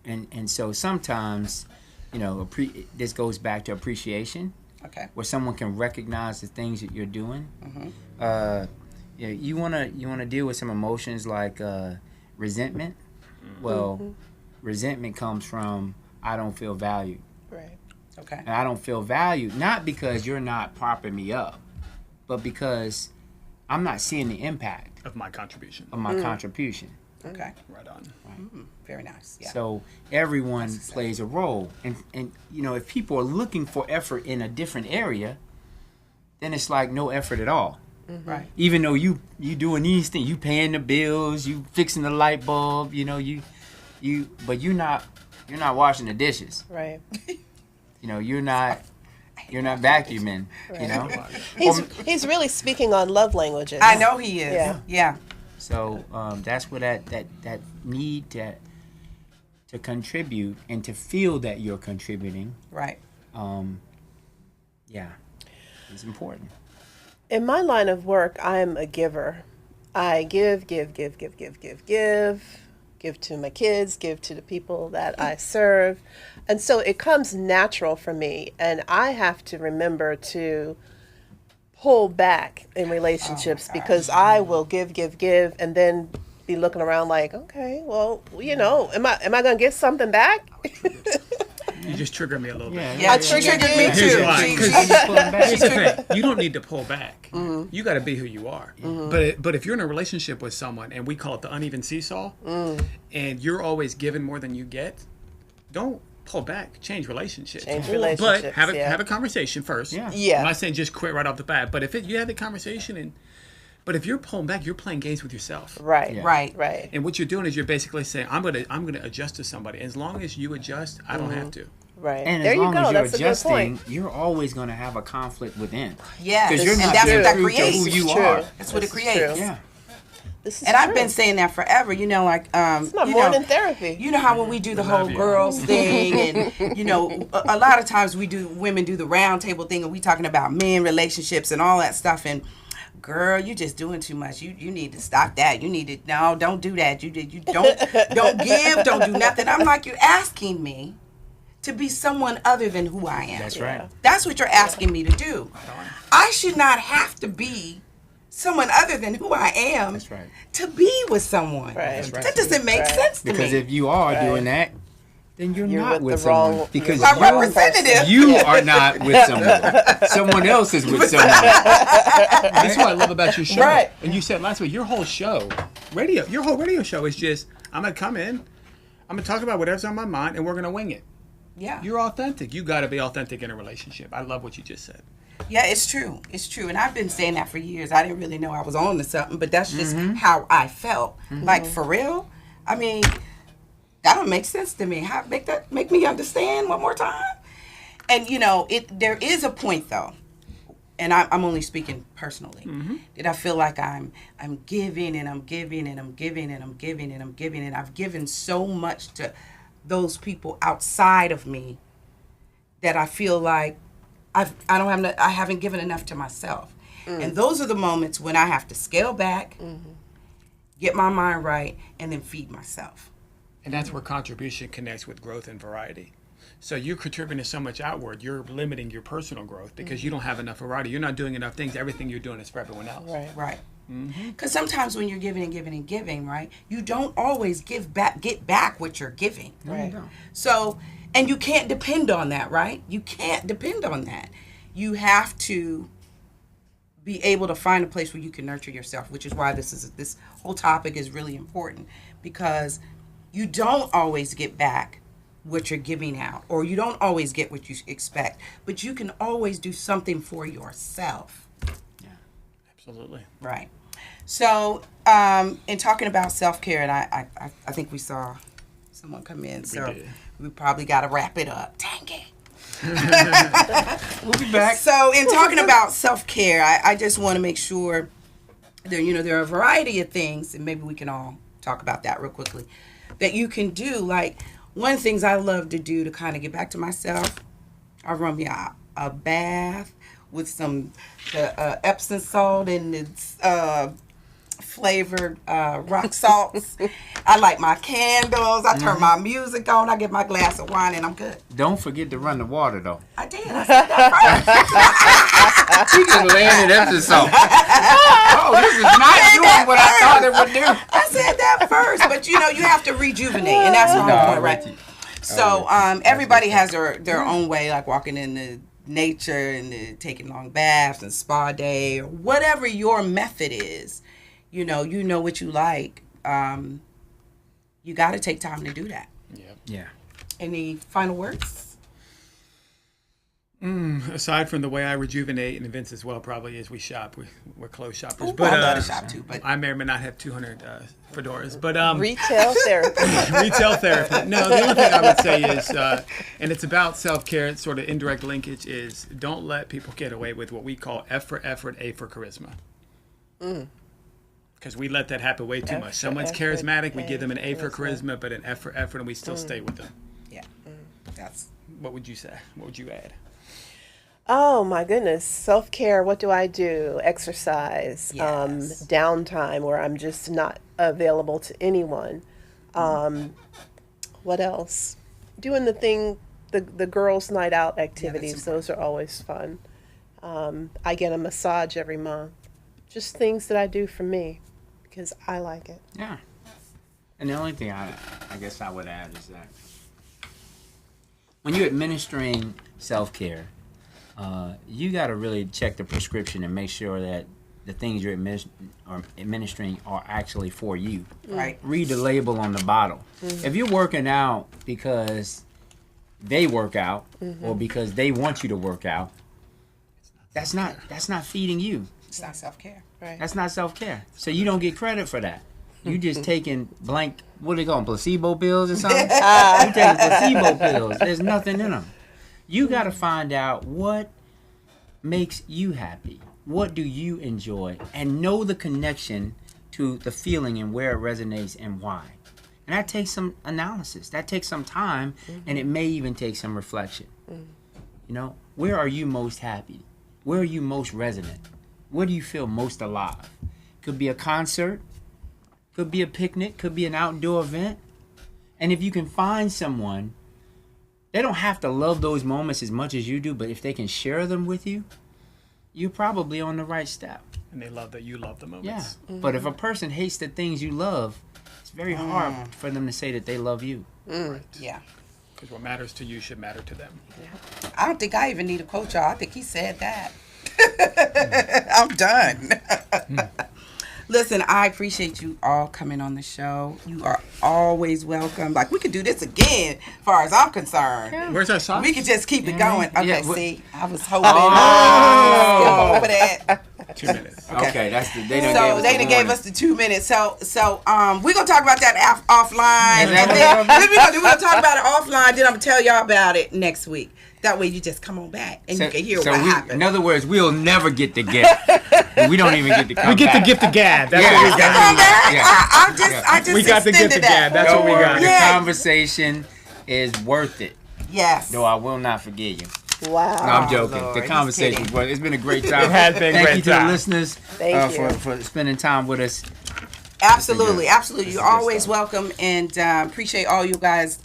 and so sometimes, this goes back to appreciation, Okay. where someone can recognize the things that you're doing. You wanna deal with some emotions like resentment. Well, resentment comes from I don't feel valued, Right. Okay. and I don't feel valued not because you're not propping me up, but because I'm not seeing the impact Of my contribution. of my contribution. Okay. Right on. Very nice. Yeah. So everyone plays a role, and if people are looking for effort in a different area, then it's like no effort at all. Right. Even though you doing these things, you paying the bills, you fixing the light bulb, but you're not washing the dishes. Right. You're not vacuuming. He's really speaking on love languages. I know he is. Yeah. Yeah. So that's where that need to contribute and to feel that you're contributing, Right. is important. In my line of work, I'm a giver. I give to my kids, give to the people that I serve. And so it comes natural for me. And I have to remember to pull back in relationships because I will give, and then be looking around like, okay, well, am I going to get something back? You just trigger me a little bit. Yeah, I she triggered triggered me you. Here's too. why. She- 'Cause she- here's the thing. You don't need to pull back. You got to be who you are. But if you're in a relationship with someone, and we call it the uneven seesaw, and you're always giving more than you get, don't pull back. Change relationships. Change relationships, But have a yeah. have a conversation first. Yeah. Yeah. I'm not saying just quit right off the bat, but if you have the conversation but if you're pulling back, you're playing games with yourself. Right. Yeah. Right. Right. And what you're doing is you're basically saying, I'm gonna adjust to somebody. As long as you adjust, I don't have to. Right. And there as you long go. as you're That's a good adjusting, point. you're always going to have a conflict within. Yes, Because you're and not that's being what that true to creates. who you It's true. are. That's what it This is creates. true. Yeah. This is And I've true. been saying that forever. You know, like It's my you morning know, therapy. You know how when we do the love whole you. girls thing, and you know, a lot of times women do the round table thing, and we talking about men relationships and all that stuff. And girl, you just doing too much. You need to stop that. You need to don't do that. You don't give, don't do nothing. I'm like, you're asking me to be someone other than who I am. That's right. That's what you're asking me to do. I should not have to be someone other than who I am That's right. to be with someone. Right. That's right. That doesn't make Right. sense to Because me. if you are doing that, then you're not with with the wrong- someone. Because My you're- representative. you are not with someone. Someone else is with someone. That's what I love about your show. Right. And you said last week, your whole radio show is just, I'm going to come in, I'm going to talk about whatever's on my mind, and we're going to wing it. Yeah. You're authentic. You got to be authentic in a relationship. I love what you just said. Yeah, it's true. It's true. And I've been saying that for years. I didn't really know I was on to something, but that's just how I felt. Like, for real? I mean, that don't make sense to me. Make me understand one more time? And, you know, there is a point, though, and I'm only speaking personally, that I feel like I'm giving and I'm giving and I'm giving and I'm giving and I'm giving, and I've given so much to those people outside of me that I feel like I haven't given enough to myself. And those are the moments when I have to scale back, get my mind right, and then feed myself. And that's where contribution connects with growth and variety. So you're contributing so much outward, you're limiting your personal growth because you don't have enough variety. You're not doing enough things. Everything you're doing is for everyone else. Right. Right. Because sometimes when you're giving and giving and giving, right, you don't always get back what you're giving. Right. So, and you can't depend on that, right? You can't depend on that. You have to be able to find a place where you can nurture yourself, which is why this whole topic is really important, because you don't always get back what you're giving out, or you don't always get what you expect, but you can always do something for yourself. Absolutely. Right. So, in talking about self-care, and I think we saw someone come in, so did. we probably got to wrap it up. Dang it. We'll be back. So, in talking about self-care, I just want to make sure there are a variety of things, and maybe we can all talk about that real quickly, that you can do. Like, one of the things I love to do to kind of get back to myself, I run me a bath with some Epsom salt and its flavored rock salts. I light my candles. I turn my music on. I get my glass of wine, and I'm good. Don't forget to run the water, though. I did. I said that She just landed Epsom salt. Oh, this is not doing what I thought it would do. first. I said that first, but you have to rejuvenate, and that's the whole point, right? So everybody has their own way, like walking in the nature and taking long baths and spa day, or whatever your method is. You know what you like. You got to take time to do that. Yeah. Any final words? Aside from the way I rejuvenate, and Vince as well probably is, we shop. We're clothes shoppers. Ooh, But I love to shop too, but I may or may not have 200 fedoras. But Retail therapy. retail therapy. No, the only thing I would say is, and it's about self-care, it's sort of indirect linkage, is don't let people get away with what we call F for effort, A for charisma. Because we let that happen way too much. Someone's effort, charismatic, we A give them an A for for charisma, but an F for effort, and we still stay with them. yeah, that's What would you say? What would you add? Oh my goodness. Self-care, what do I do? Exercise, Yes. downtime where I'm just not available to anyone. What else? Doing the girls' night out activities. Those are always fun. I get a massage every month. Just things that I do for me because I like it. Yeah. And the only thing I guess I would add is that when you're administering self-care, you got to really check the prescription and make sure that the things you're administering are actually for you. Right. Read the label on the bottle. If you're working out because they work out or because they want you to work out, that's not feeding you. It's not self-care. Right. That's not self-care. So you don't get credit for that. You just taking blank, what do they call them, placebo pills or something? You taking placebo pills. There's nothing in them. You got to find out what makes you happy. What do you enjoy? And know the connection to the feeling and where it resonates and why. And that takes some analysis. That takes some time, and it may even take some reflection. You know, where are you most happy? Where are you most resonant? Where do you feel most alive? Could be a concert, could be a picnic, could be an outdoor event. And if you can find someone, they don't have to love those moments as much as you do, but if they can share them with you, you're probably on the right step. And they love that you love the Yeah. moments. But if a person hates the things you love, it's very hard for them to say that they love you. Yeah. Because what matters to you should matter to them. I don't think I even need a coach, y'all. I think he said that. I'm done. Listen, I appreciate you all coming on the show. You are always welcome. Like, we could do this again, as far as I'm concerned. Where's our socks? We could just keep it going. Okay, Yeah, see, I was hoping. Skip over that. 2 minutes. Okay, that's the they So they done gave us the 2 minutes. So we're gonna talk about that offline. Is that And what then we're gonna do? we're gonna talk about it offline. Then I'm gonna tell y'all about it next week. That way you just come on back and you can hear what happened. In other words, we'll never get the gift. We don't even get to come We get back. the gift of gab. That's Yeah. what we Come got. on back. Yeah. I just We got the gift extended of that. gab. That's what we Don't got. worry, Yeah. the conversation is worth it. Yes. Though I will not forget you. Wow. No, I'm joking. Lord, The he's conversation, kidding. well, it's been a great time. It has been a Thank great you to time. the listeners Thank you. for spending time with us. Absolutely, good. absolutely. This You're is good always stuff. welcome, and appreciate all you guys,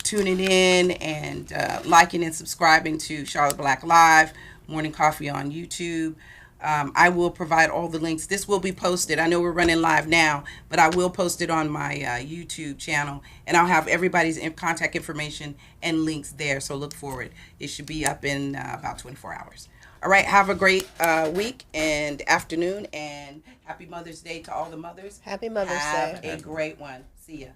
tuning in and liking and subscribing to Charlotte Black Live, Morning Coffee on YouTube. I will provide all the links. This will be posted. I know we're running live now, but I will post it on my YouTube channel, and I'll have everybody's contact information and links there. So look forward. It should be up in about 24 hours. All right. Have a great week and afternoon, and happy Mother's Day to all the mothers. Happy Mother's Have Day. a great one. See ya.